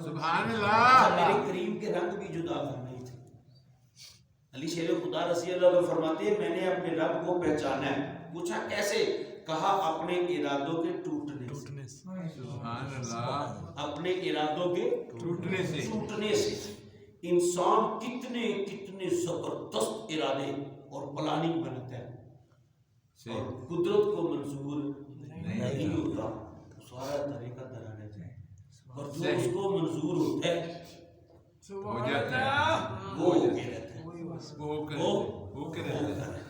[SPEAKER 3] سبحان اللہ،
[SPEAKER 1] میرے کریم کے رنگ بھی جدا کرنے تھے۔ علی شیر خدا رضی اللہ عنہ فرماتے ہیں میں نے اپنے رب کو پہچانا ہے، پوچھا کیسے؟ کہا اپنے ارادوں کے ٹوٹنے سے،
[SPEAKER 3] سبحان اللہ،
[SPEAKER 1] اپنے ارادوں کے ٹوٹنے سے۔ انسان کتنے کتنے زبردست ارادے اور پلاننگ بناتا ہے اور قدرت کو منظور نہیں ہوتا، سارا طریقہ درا رہتا ہے، اور جو اس کو منظور ہوتا ہے
[SPEAKER 3] ہو جاتا ہے،
[SPEAKER 1] وہ ہو کے رہتا ہے،
[SPEAKER 3] وہ کے رہتا ہے۔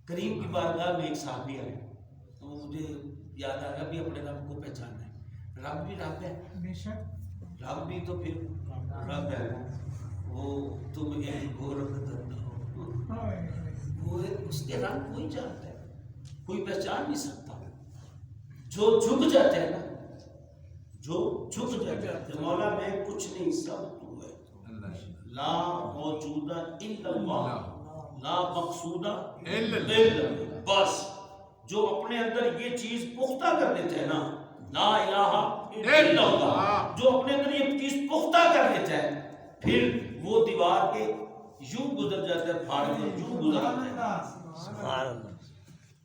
[SPEAKER 1] کریم کی بارگاہ میں ایک صحابی آئے تو مجھے یاد آیا بھی اپنے رب کو پہچاننا ہے، رب بھی رب ہے، رب بھی تو پھر رب ہے، وہ تم ایک گورکھ ہو، وہ اس کے رب کوئی جانتا ہے، کوئی پہچان نہیں سکتا، جو جھک جاتا ہے نا، جو جھک جاتا ہے مولا میں کچھ نہیں سب تو ہے، لا موجودہ الا اللہ لا مقصودہ الا اللہ، بس جو اپنے اندر یہ چیز پختہ کر دیتا ہے نا، لا الہ الا اللہ، جو اپنے اندر یہ چیز پختہ کر دیتا ہے پھر وہ دیوار کے یوں گزر جاتا ہے، پھاڑ کے یوں گزر جاتا ہے۔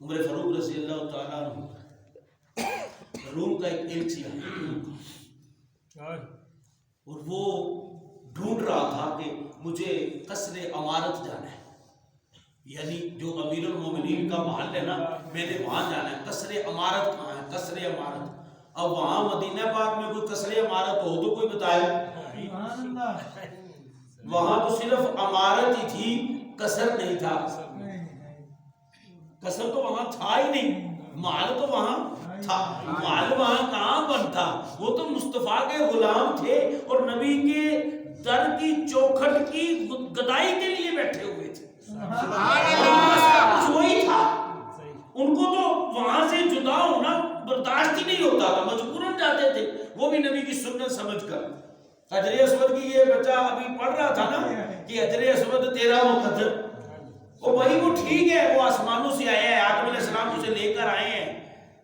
[SPEAKER 1] عمر فاروق رضی اللہ تعالیٰ عنہ روم کا ایک ایلچی ہے اور وہ ڈھونڈ رہا تھا کہ مجھے قصر عمارت جانا ہے، یعنی جو امیر المومنین کا محل ہے نا میں نے وہاں جانا ہے، قصر عمارت کہاں ہے؟ قصر عمارت، اب وہاں مدینہ پاک میں کوئی قصر عمارت ہو تو کوئی بتائے، وہاں تو صرف عمارت ہی تھی، قصر نہیں تھا، قصر تو وہاں تھا ہی نہیں، محل تو وہاں تھا، محل وہاں کہاں بنتا، وہ تو مصطفیٰ کے غلام تھے اور نبی کے در کی چوکھٹ کی گدائی کے لیے بیٹھے ہوئے تھے، وہی تھا، ان کو تو وہاں سے جدا ہونا برداشت ہی نہیں ہوتا تھا، مجبوراً جاتے تھے، وہ بھی نبی کی سنت سمجھ کر۔ حجر اسود کی یہ بچہ ابھی پڑھ رہا تھا نا کہ حجر اسود تیرا مقدر، وہ بھائی وہ ٹھیک ہے، وہ آسمانوں سے آیا ہے، آدم علیہ السلام اسے لے کر آئے ہیں،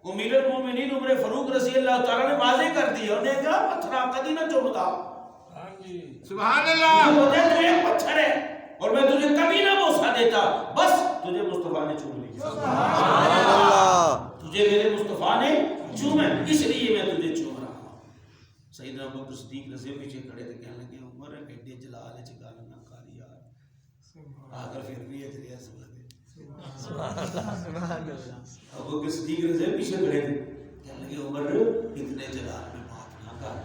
[SPEAKER 1] امیر المومنین عمر فاروق رضی اللہ تعالیٰ نے واضح کر دیا، انہیں کہا پتھرا کدی نہ چومتا،
[SPEAKER 3] سبحان اللہ،
[SPEAKER 1] تو ایک پتھر ہے اور میں تجھے کبھی نہ بوسا دیتا، بس تجھے مصطفیٰ نے چوم لیا، تجھے میرے مصطفیٰ نے چوما، اس لیے میں تجھے چوم رہا ہوں۔ سیدنا ابوبکر صدیق رضی پیچھے کھڑے تھے، کہنے لگے عمر ایڈے جلال ہے چگال نہ کاری یار، آ کر پھر بھی حجر اسود ابوبکر صدیق رضی پیچھے کھڑے تھے، کہنے لگے عمر اتنے جلال میں بات کر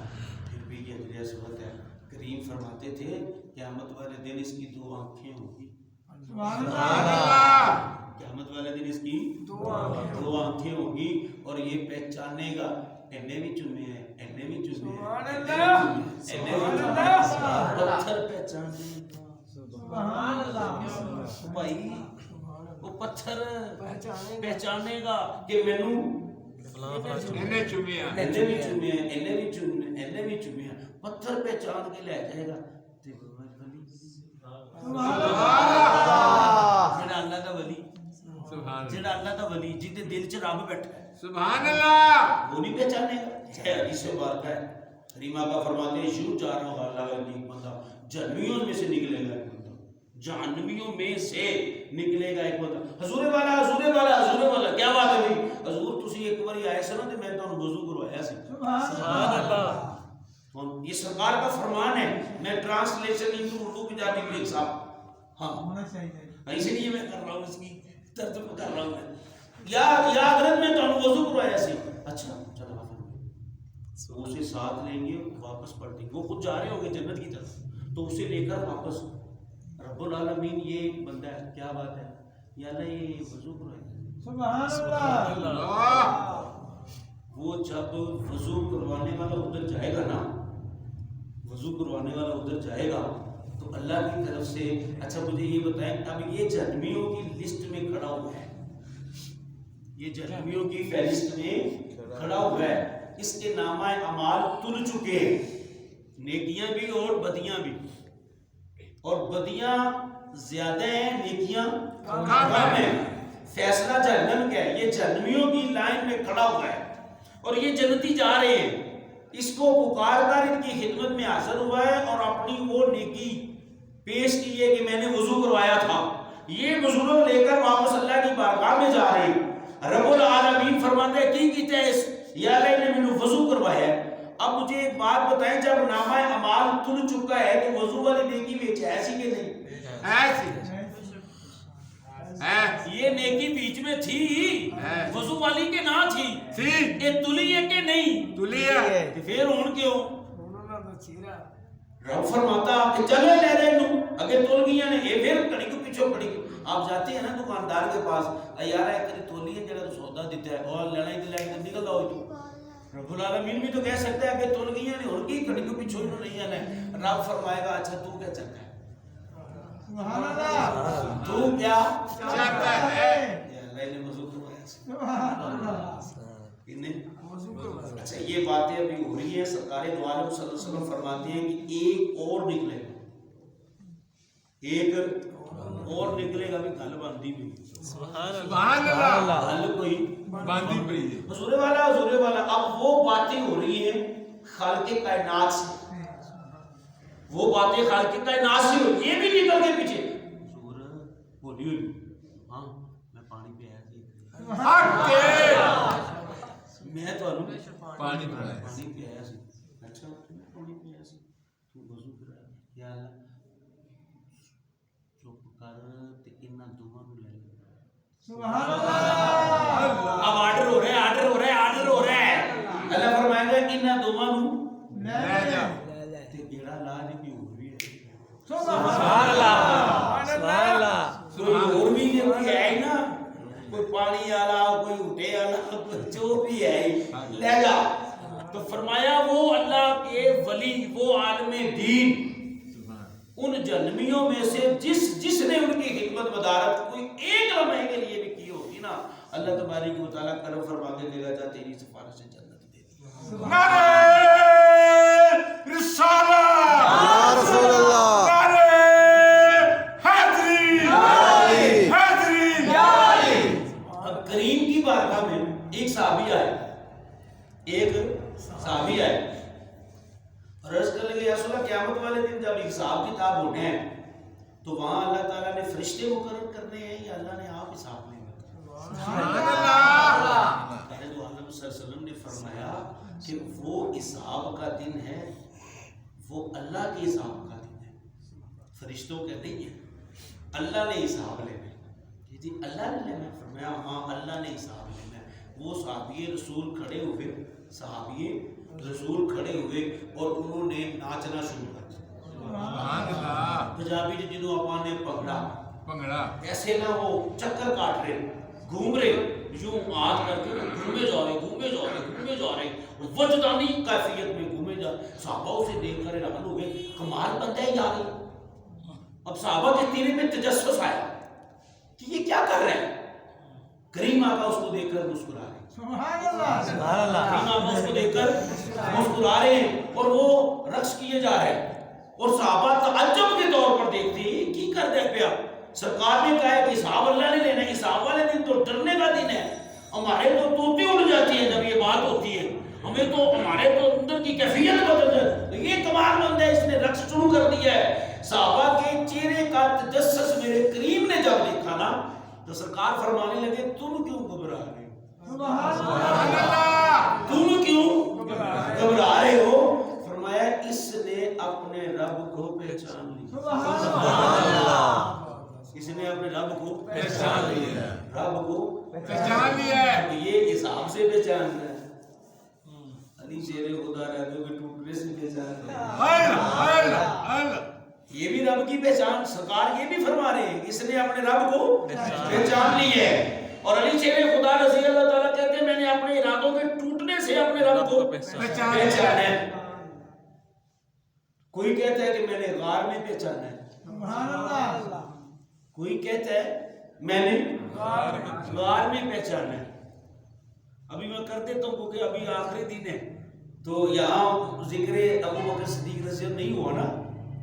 [SPEAKER 1] پھر بھی یہ اجر عظمت ہے. کریم فرماتے تھے قیامت والے دن اس کی 2 آنکھیں ہوں گی.
[SPEAKER 2] سبحان اللہ.
[SPEAKER 1] قیامت والے دن اس کی 2 آنکھیں ہوں گی اور یہ پہچانے گا اینے بھی چنے ہیں, اینے بھی چنے ہیں, پتھر پہچانے گا.
[SPEAKER 2] سبحان اللہ.
[SPEAKER 1] بھائی وہ پتھر پہچانے گا کہ مینوں
[SPEAKER 3] انہیں چمیا
[SPEAKER 1] اینے بھی چنے ہیں, اینے بھی چنے ہیں, اینے بھی چنے ہیں. پتھر پہچان کے لے جائے گا. جڑا اللہ دا ولی, جڑا اللہ دا ولی جہدے دل چ رب بیٹھا ہے,
[SPEAKER 3] سبحان اللہ.
[SPEAKER 1] وہ نہیں پہچانے گا. ہے حدیث مبارکہ ہے, کریمہ کا فرماتے ہیں یوں جا رہا ہوگا اللہ کا نیک بندہ, جہنمیوں میں سے نکلے گا ایک بندہ, جہنمیوں میں سے نکلے گا ایک بندہ. حضور والا, حضور والا, حضور والا. کیا بات ہے بھائی؟ حضور تسی ایک بار آئے سے نا تے میں تانوں وضو کروایا سی.
[SPEAKER 2] سبحان اللہ.
[SPEAKER 1] یہ سرکار کا فرمان ہے. میں ٹرانسلیشن انٹو اردو کی جاتی ہوں ایک صاحب. ہاں
[SPEAKER 2] ہونا چاہیے.
[SPEAKER 1] اسی لیے میں کر رہا ہوں, اس کی ترجمہ کر رہا ہوں میں. یا حضرت میں تانوں وضو کروایا سی. اچھا چلو وہ اسے ساتھ لیں گے, واپس پلٹیں گے. وہ خود جا رہے ہوں گے جنت کی طرف, تو اسے لے کر واپس رب العالمین یہ بندہ ہے, کیا بات ہے یا اللہ یہ وضو کروایا.
[SPEAKER 2] سبحان اللہ.
[SPEAKER 1] وہ جب وضو کروانے والا ادھر جائے گا نا, وضو کروانے والا ادھر جائے گا تو اللہ کی طرف سے اچھا مجھے یہ بتائیں, اب یہ جہنمیوں کی لسٹ میں کھڑا ہوا ہے, یہ جہنمیوں کی فہرست میں کھڑا ہوا ہے. اس کے نامہ اعمال تل چکے, نیکیاں بھی اور بدیاں بھی, اور بدیاں زیادہ ہیں, نیکیاں کم ہیں. فیصلہ جہنم کا ہے. یہ جہنمیوں کی لائن میں کھڑا ہوا ہے اور یہ جنتی جا رہے ہیں. اس کو پکار کر ان کی خدمت میں حاضر ہوا ہے اور اپنی وہ نیکی پیش کی ہے کہ میں نے وضو کروایا تھا. یہ وضو لے کر واپس اللہ کی بارگاہ میں جا رہے ہیں. رب العالمین فرماتے ہیں کی کہتے ہیں یا اللہ نے میں وضو کروایا ہے. اب مجھے ایک بات بتائیں, جب نامہ اعمال تل چکا ہے تو وضو والی نیکی بیچ ایسی کہ نہیں؟
[SPEAKER 3] ایسی
[SPEAKER 1] یہ نیکی بیچ میں تھی, وضو والی کے نہ تھی, یہ تلی ہے کہ نہیں
[SPEAKER 3] تلی ہے.
[SPEAKER 1] پھر ہون کیوں رب فرماتا کہ چلے لے دے نو اگر تول گیا نے یہ پھر کڑی کو پیچھو کڑی کو. آپ جاتے ہیں نا دکاندار کے پاس, یار ایک تیری تولی ہے جڑا تو سودا دیتا ہے اور لینا ہی دلائی تو نکل جاؤ تو. رب العالمین بھی تو کہہ سکتا ہے کہ تول گیا نے اور کی کڑی کو پیچھو ہی نہیں آنا ہے. رب فرمائے گا اچھا تو کیا چاہتا ہے,
[SPEAKER 2] سبحان اللہ.
[SPEAKER 1] تو کیا
[SPEAKER 3] چاہتا ہے.
[SPEAKER 1] اللہ نے وضو کروایا.
[SPEAKER 2] سبحان اللہ.
[SPEAKER 1] اچھا یہ باتیں ابھی ہو رہی ہیں. سرکار دو عالم صلی اللہ علیہ وسلم فرماتے ہیں کہ ایک اور نکلے گا, ایک اور نکلے گا. بھی گل باندھی بھی
[SPEAKER 3] سبحان اللہ.
[SPEAKER 1] گل کوئی
[SPEAKER 3] باندھی پئی ہے.
[SPEAKER 1] حضور والا, حضور والا. اب وہ باتیں ہو رہی ہیں خالق کائنات سے, وہ باتیں خالق کائنات سے ہو, یہ بھی نکل کے پیچھے حضور بولی ہوئی. ہاں میں پانی پہ آیا تھی,
[SPEAKER 3] حق کے
[SPEAKER 1] میں تو
[SPEAKER 3] پانی پلایا.
[SPEAKER 1] پانی پہ آیا سی. اچھا پانی پہ آیا سی, تو وضو کرایا. یا اللہ چپ کر تے انہاں دوواں نوں لے لے.
[SPEAKER 2] سبحان اللہ.
[SPEAKER 1] اب آرڈر ہو رہا ہے, آرڈر ہو رہا ہے, آرڈر ہو رہا ہے. اللہ فرمائے گا انہاں دوواں نوں
[SPEAKER 3] لے جا.
[SPEAKER 1] تے جیڑا لا نہیں بھی ہو بھی ہے.
[SPEAKER 2] سبحان اللہ. سبحان اللہ.
[SPEAKER 1] کوئی اور بھی نہیں, کوئی ہے ہی نا, کوئی پانی والا, کوئی اٹھے والا, کوئی جو بھی ہے لے جا. تو فرمایا وہ اللہ کے ولی, وہ عالم دین, ان جہنمیوں میں سے جس نے ان کی خدمت مدارت کوئی ایک لمحے کے لیے بھی کی ہوگی نا, اللہ تبارک و تعالیٰ کرم فرما کے دے گا جا تیری سفارش سے جنت دے دی.
[SPEAKER 3] نعرہ رسالت.
[SPEAKER 4] یا رسول اللہ.
[SPEAKER 3] نعرہ حیدری. حیدری.
[SPEAKER 1] اب کریم کی بارگاہ میں ایک صحابی آئے, ایک صحابی آئے اور عرض کرنے لگے یا رسول اللہ قیامت والے دن جب حساب کتاب ہونے ہیں تو وہاں اللہ تعالیٰ نے فرشتے مقرر کرنے ہیں یا اللہ نے آپ حساب لیں گے؟
[SPEAKER 3] سبحان اللہ.
[SPEAKER 1] دو عالم صلی اللہ علیہ وسلم نے فرمایا کہ وہ حساب کا دن ہے, وہ اللہ کے حساب کا دن ہے, فرشتوں کا نہیں ہے. اللہ نے حساب لینا ہے. جی اللہ نے لینا ہے. فرمایا ہاں اللہ نے حساب لینا ہے. وہ صحابی رسول کھڑے ہوئے اور انہوں نے ناچنا شروع کر دیا.
[SPEAKER 3] سبحان اللہ.
[SPEAKER 1] پنجابی جنہوں آپ نے
[SPEAKER 3] پنگڑا
[SPEAKER 1] ایسے نہ وہ چکر کاٹ رہے گھوم رہے یوں ہاتھ کر کے گھومے جا رہے وجدانی کیفیت میں گھومے جا. صحابہ اسے دیکھ کر حیران ہو گئے, کمال بندہ ہے یار. اب صحابہ کے تیرے میں تجسس آیا کہ یہ کیا کر رہے ہیں. کریم آقا اس کو دیکھ کر مسکرا رہے ہیں.
[SPEAKER 2] سبحان اللہ. سبحان اللہ.
[SPEAKER 1] کریم آقا اس کو دیکھ کر مسکرا رہے ہیں اور وہ رقص کیے جا رہے ہیں. اور صحابہ تعجب کے طور پر دیکھتے ہیں کی کر دے پیا. سرکار نے کہا ہے کہ حساب اللہ نے لینا ہے. حساب والے دن تو ڈرنے کا دن ہے. ہمارے تو طوطے اڑ جاتی ہیں جب یہ بات ہوتی ہے. ہمیں تو ہمارے تو اندر کی کیفیت بدل جائے. یہ کمال بندہ ہے, اس نے رقص شروع کر دیا ہے. صحابہ کے چہرے کا تجسس میرے کریم نے جب دیکھا نا تو سرکار فرمانے لگے تم کیوں گھبرا رہے ہو,
[SPEAKER 3] سبحان اللہ.
[SPEAKER 1] تم کیوں گھبرا رہے ہو. فرمایا اس نے اپنے رب کو پہچان لیا.
[SPEAKER 2] سبحان اللہ.
[SPEAKER 1] اس نے اپنے رب کو
[SPEAKER 3] پہچان لیا.
[SPEAKER 1] رب کو
[SPEAKER 3] پہچان لیا ہے.
[SPEAKER 1] یہ حساب سے پہچان رہا ہے. علی شیر خدا رہتے ہوئے ٹوٹنے سے پہچان رہا ہے.
[SPEAKER 3] اللہ اللہ.
[SPEAKER 1] یہ بھی رب کی پہچان. سرکار یہ بھی فرما رہے ہیں اس نے اپنے رب کو پہچان لی ہے. اور علی شیر خدا رضی اللہ تعالیٰ کہتے ہیں میں نے اپنے ارادوں کے ٹوٹنے سے اپنے رب کو پہچانا ہے. کوئی کہتا ہے کہ میں نے غار میں پہچانا ہے.
[SPEAKER 2] سبحان اللہ.
[SPEAKER 1] کوئی کہتا ہے میں نے غار میں پہچانا ہے. ابھی میں کر دیتا ہوں کیونکہ ابھی آخری دن ہے تو یہاں ذکر ابو بکر صدیق رضی اللہ نہیں ہوا نا,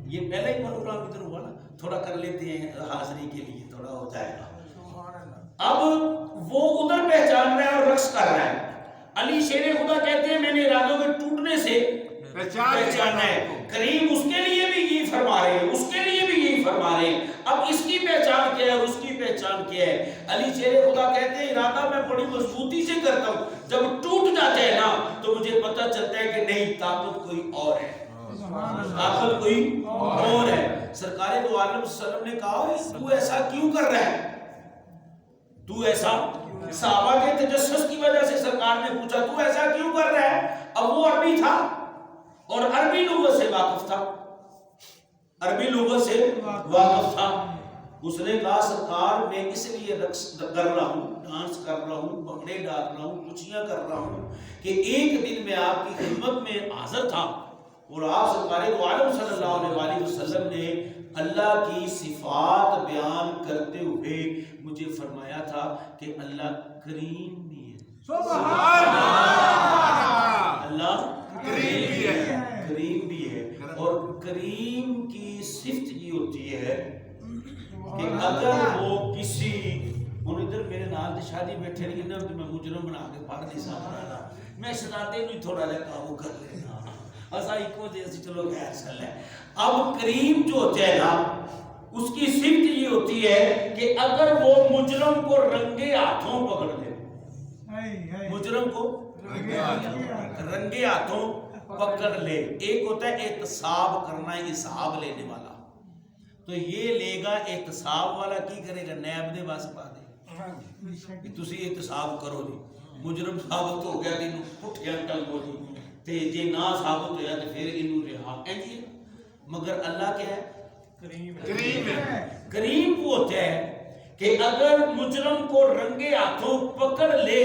[SPEAKER 1] یہ پہلے ہی پروگرام ادھر ہوا نا, تھوڑا کر لیتے ہیں حاضری کے لیے, تھوڑا ہو جائے گا. اب وہ ادھر پہچان رہا ہے اور رقص کر رہا ہے. علی شیر خدا کہتے ہیں میں نے ارادوں کے ٹوٹنے سے پہچاننا ہے. کریم اس کے لیے بھی یہی فرما رہے ہیں, اس کے لیے بھی یہی فرما رہے ہیں. اب اس کی پہچان کیا ہے, اس کی پہچان کیا ہے. علی شیر خدا کہتے ہیں ارادہ میں بڑی مضبوطی سے کرتا ہوں, جب ٹوٹ جاتا ہے نا تو مجھے پتہ چلتا ہے کہ نہیں طاقت کوئی اور ہے, طاقت کوئی اور ہے. سرکار دو عالم صلی اللہ علیہ وسلم نے کہا تو ایسا کیوں کر رہا ہے, تو ایسا. صحابہ کے تجسس کی وجہ سے سرکار نے پوچھا تو ایسا کیوں کر رہا ہے. اب وہ عربی تھا اور عربی لغت سے واقف تھا, عربی لغت سے واقف تھا. اس نے کہا سرکار میں اس لیے رقص کر رہا ہوں, ڈانس کر رہا ہوں, بھنگڑے ڈال رہا ہوں, خوشیاں کر رہا ہوں کہ ایک دن میں آپ کی خدمت میں حاضر تھا اور آپ سرکار دو عالم صلی اللہ علیہ وسلم نے اللہ کی صفات بیان کرتے ہوئے مجھے فرمایا تھا کہ اللہ کریم بھی ہے.
[SPEAKER 2] سبحان اللہ.
[SPEAKER 1] اللہ
[SPEAKER 3] کریم
[SPEAKER 1] بھی ہے اور کریم کی صفت یہ ہوتی ہے کہ اگر وہ کسی ہوں ادھر میرے نال شادی بیٹھے نہیں نا تو میں مجرم بنا کے پڑھ نہیں سکتا, میں شراتے بھی تھوڑا جا قابو کر لینا ایسا ایک وجہ سے چلو غیر چل ہے. اب کریم جو ہوتا ہے نا اس کی صفت یہ ہوتی ہے کہ اگر وہ مجرم کو رنگے ہاتھوں پکڑ لے, مجرم کو رنگے ہاتھوں پکڑ لے. ایک ہوتا ہے احتساب کرنا, حساب لینے والا, تو یہ لے گا احتساب والا کی کرے گا نیب دے بس پا دے کہ تسی احتساب کرو جی, مجرم ثابت ہو گیا کہ پٹھیا ٹنگو جی, تے جے نہ ثابت ہویا تو پھر انہوں رہا اینجی. مگر اللہ کیا ہے,
[SPEAKER 3] کریم ہے.
[SPEAKER 1] کریم وہ ہوتا ہے کہ اگر مجرم کو رنگے ہاتھوں پکڑ لے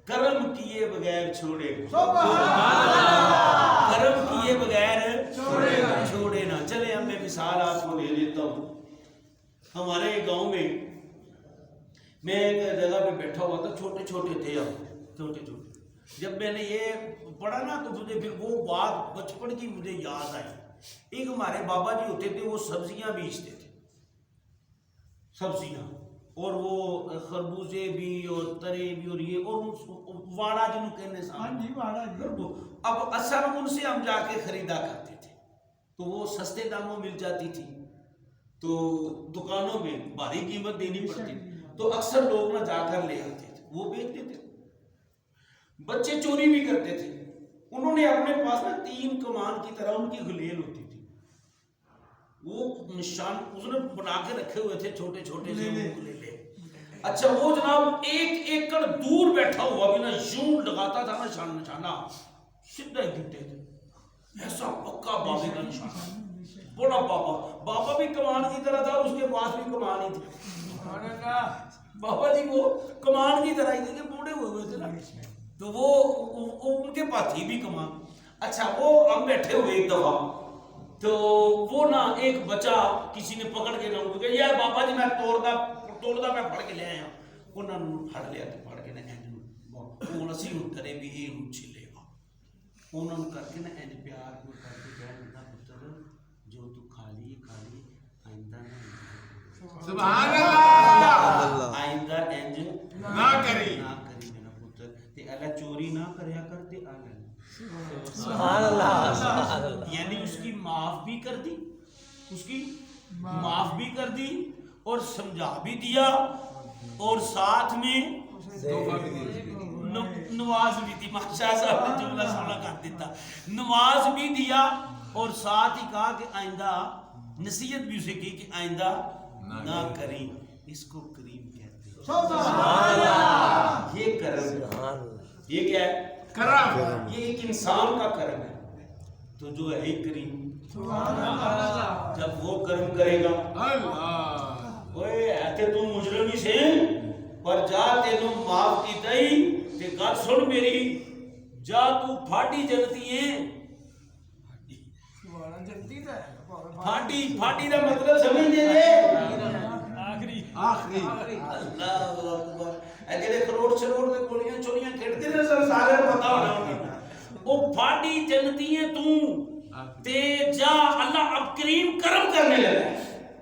[SPEAKER 1] کرم کیے بغیر چھوڑے, کرم کیے بغیر چھوڑے نہ. چلے ہم میں مثال آپ کو دے دیتا ہوں. ہمارے گاؤں میں ایک جگہ پہ بیٹھا ہوا تھا, چھوٹے چھوٹے تھے ہم, چھوٹے چھوٹے. جب میں نے یہ پڑھا نا تو مجھے پھر وہ بات بچپن کی مجھے یاد آئی. ایک ہمارے بابا جی ہوتے تھے, وہ سبزیاں بیچتے تھے, سبزیاں, اور وہ خربوزے بھی اور ترے بھی اور یہ اور واڑا جنہوں کہنے سامنے. اب اثر ان سے ہم جا کے خریدا کرتے تھے تو وہ سستے داموں مل جاتی تھی, تو دکانوں میں بھاری قیمت دینی پڑتی, تو اکثر لوگ نہ جا کر لے آتے تھے, وہ بیچتے تھے. بچے چوری بھی کرتے تھے. انہوں نے اپنے پاس نا 3 کمان کی طرح ان کی گلیل ہوتی تھی, وہ نشان اس نے بنا کے رکھے ہوئے تھے چھوٹے چھوٹے سے گلیلے. اچھا وہ جناب 1 ایکڑ دور بیٹھا ہوا بھی نا یوں لگاتا تھا نا نشانہ سیدھا ہی گھٹے تھے، ایسا پکا بابے کا نشانہ، بڑا بابا بھی کمان کی طرح تھا، اس کے پاس بھی کمان ہی تھی، بابا جی وہ کمان کی طرح ہی تھے کہ بوڑھے ہوئے تھے نا، تو وہ ان کے پاس تھی بھی کمان۔ اچھا وہ ہم بیٹھے ہوئے ایک دفعہ، تو وہ نا ایک بچہ کسی نے پکڑ کے نہ ان کو کہ یار بابا جی میں توڑدا میں پڑھ کے لے آیا، انہوں نے پھڑ لیا تو پڑھ کے نہ وہ اسی نوں کرے بھی یہ نوں چھلے گا، انہوں نے کر کے نا انج پیار کو کر کے کہہ دیتا پتر جو تو کھالی آئندہ نہ
[SPEAKER 3] سبحان اللہ
[SPEAKER 1] آئندہ انج
[SPEAKER 3] نہ کری
[SPEAKER 1] میرا پتر تے اللہ چوری نہ کریا کر تے
[SPEAKER 2] سبحان اللہ سبحان اللہ،
[SPEAKER 1] یعنی اس کی معاف بھی کر دی، اس کی معاف بھی کر دی اور سمجھا بھی دیا اور ساتھ میں نواز بھی دی، ماشاء صاحب نے جملہ سونا کر دیتا، نواز بھی دیا اور ساتھ ہی کہا کہ آئندہ نصیحت بھی اسے کی کہ آئندہ نہ کریں، اس کو کریم کہتے ہیں۔
[SPEAKER 2] سبحان اللہ،
[SPEAKER 1] یہ کرم،
[SPEAKER 2] سبحان اللہ،
[SPEAKER 1] یہ کیا ہے؟
[SPEAKER 3] کرم،
[SPEAKER 1] یہ ایک انسان کا کرم ہے، تو جو ہے ہی کریم
[SPEAKER 2] سبحان اللہ،
[SPEAKER 1] جب وہ کرم کرے گا
[SPEAKER 3] اللہ
[SPEAKER 1] اوے ایتے تو مجرم ہی سے پر جا تینوں معاف کی تئی تے گل سن میری، جا تو پھاٹی جلتی ہیں، پھاٹی دا مطلب سمجھ دے
[SPEAKER 3] آخری
[SPEAKER 1] اللہ اکبر، اے جڑے کروڑ دے گولیاں چوریاں کھیڈتے نے سارے پتہ ہونا او پھاٹی جلتی ہیں تو تے جا اللہ اب کریم کرم کرنے لگا ہے،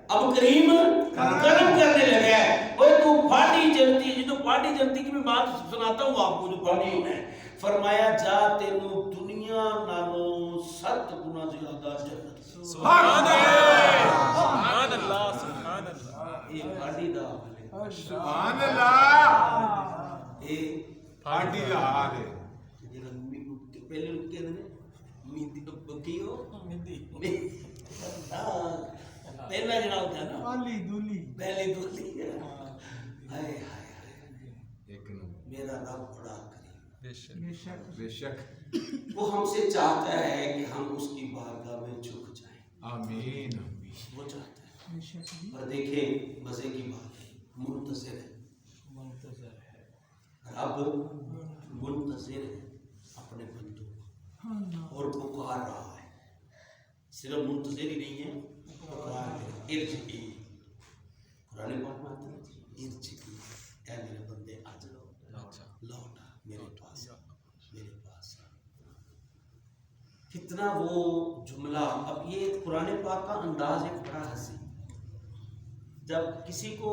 [SPEAKER 1] اب کریم کرم کرنے لگا ہے، اوے تو پھاٹی جلتی ہے، تو پھاٹی جلتی کی میں بات سناتا ہوں آپ کو جو پھاٹی ہے، فرمایا جا تینوں دنیا نالوں 7 گنا زیادہ جنت،
[SPEAKER 3] سبحان اللہ
[SPEAKER 2] سبحان اللہ، سبحان اللہ،
[SPEAKER 1] یہ پھاٹی دا حال ہے،
[SPEAKER 3] سبحان اللہ،
[SPEAKER 1] یہ
[SPEAKER 3] پارٹی دا حال ہے،
[SPEAKER 1] پہلے لوگ کہتے ہیں میندی بکی ہو پہلا جڑا ہوتا ہے نا پہلی دولی ہائے ہائے ہائے
[SPEAKER 3] ایک نمبر
[SPEAKER 1] میرا رب بڑا کریم،
[SPEAKER 3] بے شک،
[SPEAKER 1] وہ ہم سے چاہتا ہے کہ ہم اس کی بارگاہ میں جھک جائیں،
[SPEAKER 3] آمین،
[SPEAKER 1] وہ چاہتا ہے، اور دیکھیں مزے کی بات ہے، منتظر ہے رب، منتظر ہے اپنے بندوں کو اور پکار رہا ہے، صرف منتظر ہی نہیں ہے، پکار ہے، ارجعی، قرآن پاک میں آتا ہے ارجعی، اے میرے بندے آ جاؤ، لوٹا میرے پاس، میرے پاس، کتنا وہ جملہ، اب یہ قرآن پاک کا انداز ایک بڑا حسین، جب کسی کو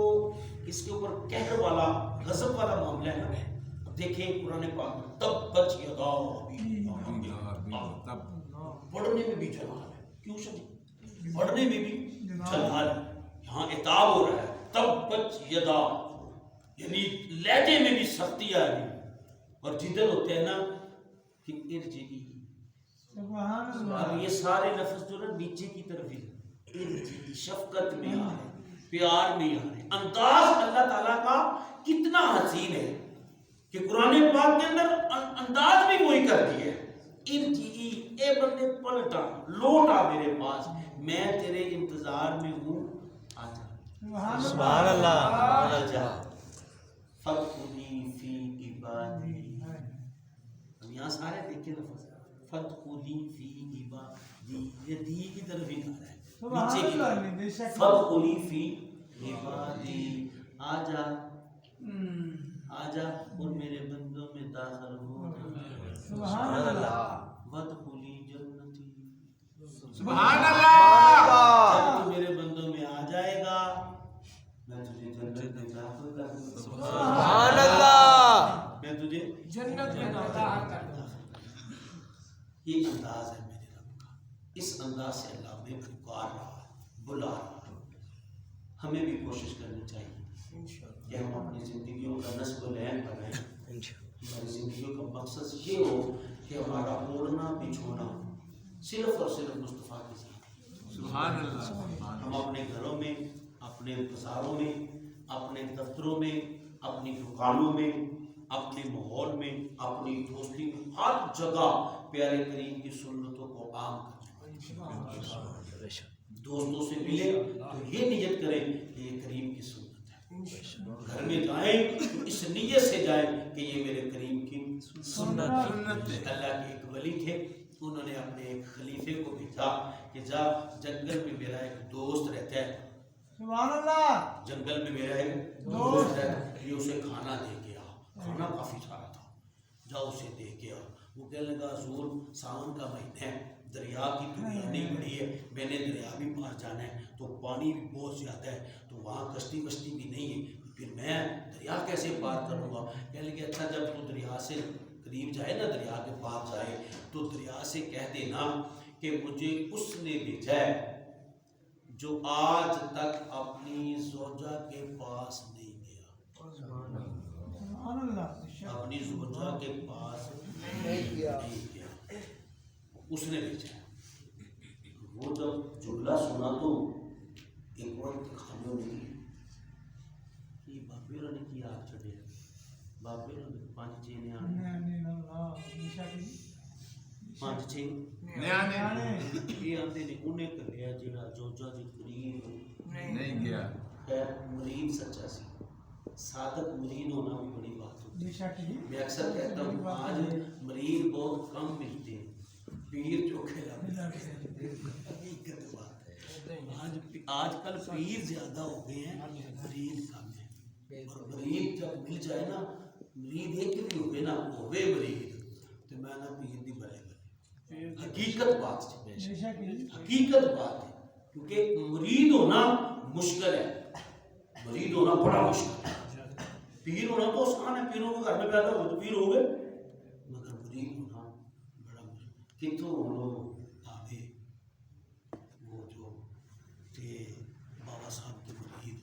[SPEAKER 1] اس کے اوپر قہر والا غضب والا معاملہ ہے نا، اب دیکھیں قرآن پاک میں تبت یدا
[SPEAKER 3] تب
[SPEAKER 1] پڑھنے میں بھی جلال ہے، کیوں شدید پڑھنے میں بھی جلال ہے، یہاں عتاب ہو رہا ہے تبت یدا، یعنی لہجے میں بھی سختی آ رہی ہے، اور جدل ہوتے ہیں نا کہ ارجعی، اب یہ سارے لفظ جو نا نیچے کی طرف ہی ارجعی، شفقت میں آ رہے ہیں، پیار میں آ رہے ہیں، انداز اللہ تعالیٰ کا کتنا حسین ہے کہ قرآن پاک کے اندر انداز بھی وہی کر دیا ہے، ارجعی، اے بندے پلٹا، لوٹ آ میرے پاس، میں تیرے انتظار میں ہوں، آ جا،
[SPEAKER 2] سبحان اللہ،
[SPEAKER 1] آ جا، فَادْخُلِي فِي عِبَادِي، اب یہاں سارے دیکھیں لفظ فَادْخُلِي فِی عِبَادِی، یہ دی کی طرف ہی آ رہا ہے، نیچے کی طرف، فَادْخُلِی فِی عِبَادِی، آ جا اور میرے بندوں میں داخل ہو،
[SPEAKER 2] سبحان اللہ،
[SPEAKER 1] وَادْخُلِی جنتی،
[SPEAKER 3] سبحان اللہ،
[SPEAKER 1] جب تو میرے بندوں میں آ جائے گا میں تجھے جنت میں داخل کر دوں گا،
[SPEAKER 2] سبحان اللہ،
[SPEAKER 1] میں تجھے
[SPEAKER 4] جنت میں داخل کر دوں گا۔
[SPEAKER 1] یہ انداز ہے میرے رب کا، اس انداز سے اللہ ہمیں پکار رہا ہے، بلا رہا ہے، ہمیں بھی کوشش کرنی چاہیے کہ ہم اپنی زندگیوں کا نصب و لین بنائیں، ہماری زندگیوں کا مقصد یہ ہو کہ ہمارا اوڑھنا بچھونا صرف اور صرف مصطفیٰ کے ساتھ،
[SPEAKER 3] سبحان اللہ،
[SPEAKER 1] ہم اپنے گھروں میں، اپنے بازاروں میں اپنے دفتروں میں، اپنی دکانوں میں، اپنے ماحول میں، اپنی دوستی میں، ہر جگہ پیارے کریم کی سنتوں کو عام کریں. دوستوں سے ملے تو یہ نیت کریں کہ یہ کریم کی سنت ہے. گھر میں جائیں تو اس نیت سے جائیں کہ یہ میرے کریم کی سنت ہے. اللہ کے ایک ولی تھے، انہوں نے اپنے ایک خلیفے کو بھیجا کہ جا جنگل میں میرا ایک دوست رہتا ہے،
[SPEAKER 4] سبحان اللہ.
[SPEAKER 1] جنگل میں میرا ایک دوست ہے، یہ اسے کھانا دے کے آ. کھانا کافی سارا تھا، جا اسے دے کے آ. وہ کہنے لگا حضور ساون کا مہینہ ہے، دریا کی طوفانی بڑی ہے، میں نے دریا بھی پار جانا ہے تو پانی بھی بہت زیادہ ہے، تو وہاں کشتی وشتی بھی نہیں ہے، پھر میں دریا کیسے پار کروں گا؟ کہنے لگے اچھا جب تو دریا سے قریب جائے نا، دریا کے پاس جائے تو دریا سے کہہ دینا کہ مجھے اس نے بھیجا ہے جو آج تک اپنی زوجہ کے پاس نہیں گیا،
[SPEAKER 4] سبحان اللہ.
[SPEAKER 1] اپنی زوجہ کے پاس نہیں گیا، اس نے بھیجا ہے. وہ جب جملہ سنا تو ایک وقت خانوں نے کہ بابے نے کی آپ چھڑے، بابے نے 5 چینے آنے، 5 چین یہ آتے نے انہیں کریا جڑا زوجہ کے قریب
[SPEAKER 3] نہیں گیا.
[SPEAKER 1] خیر مرید سچا سی، صادق مرید ہونا بھی بڑی بات ہوتی ہے. میں اکثر کہتا ہوں آج مرید بہت کم ملتے ہیں، پیر چوکھے لگتے ہیں. حقیقت بات ہے، آج کل پیر زیادہ ہو گئے ہیں، مرید کم ہے. اور مرید جب مل جائے نا، مرید ایک بھی ہوئے نا، ہوئے مرید تو میں نہ پیر دی بلے بلے. حقیقت بات ہے، حقیقت بات ہے، کیونکہ مرید ہونا مشکل ہے، مرید ہونا بڑا مشکل ہے. پیر ہونا تو آسان ہے، پیروں کو گھر میں پیدا ہوئے تو پیر ہو گئے، مگر مرید ہونا بڑا مشکل. کتوں لوگ آگے وہ جو تھے بابا صاحب کے مرید،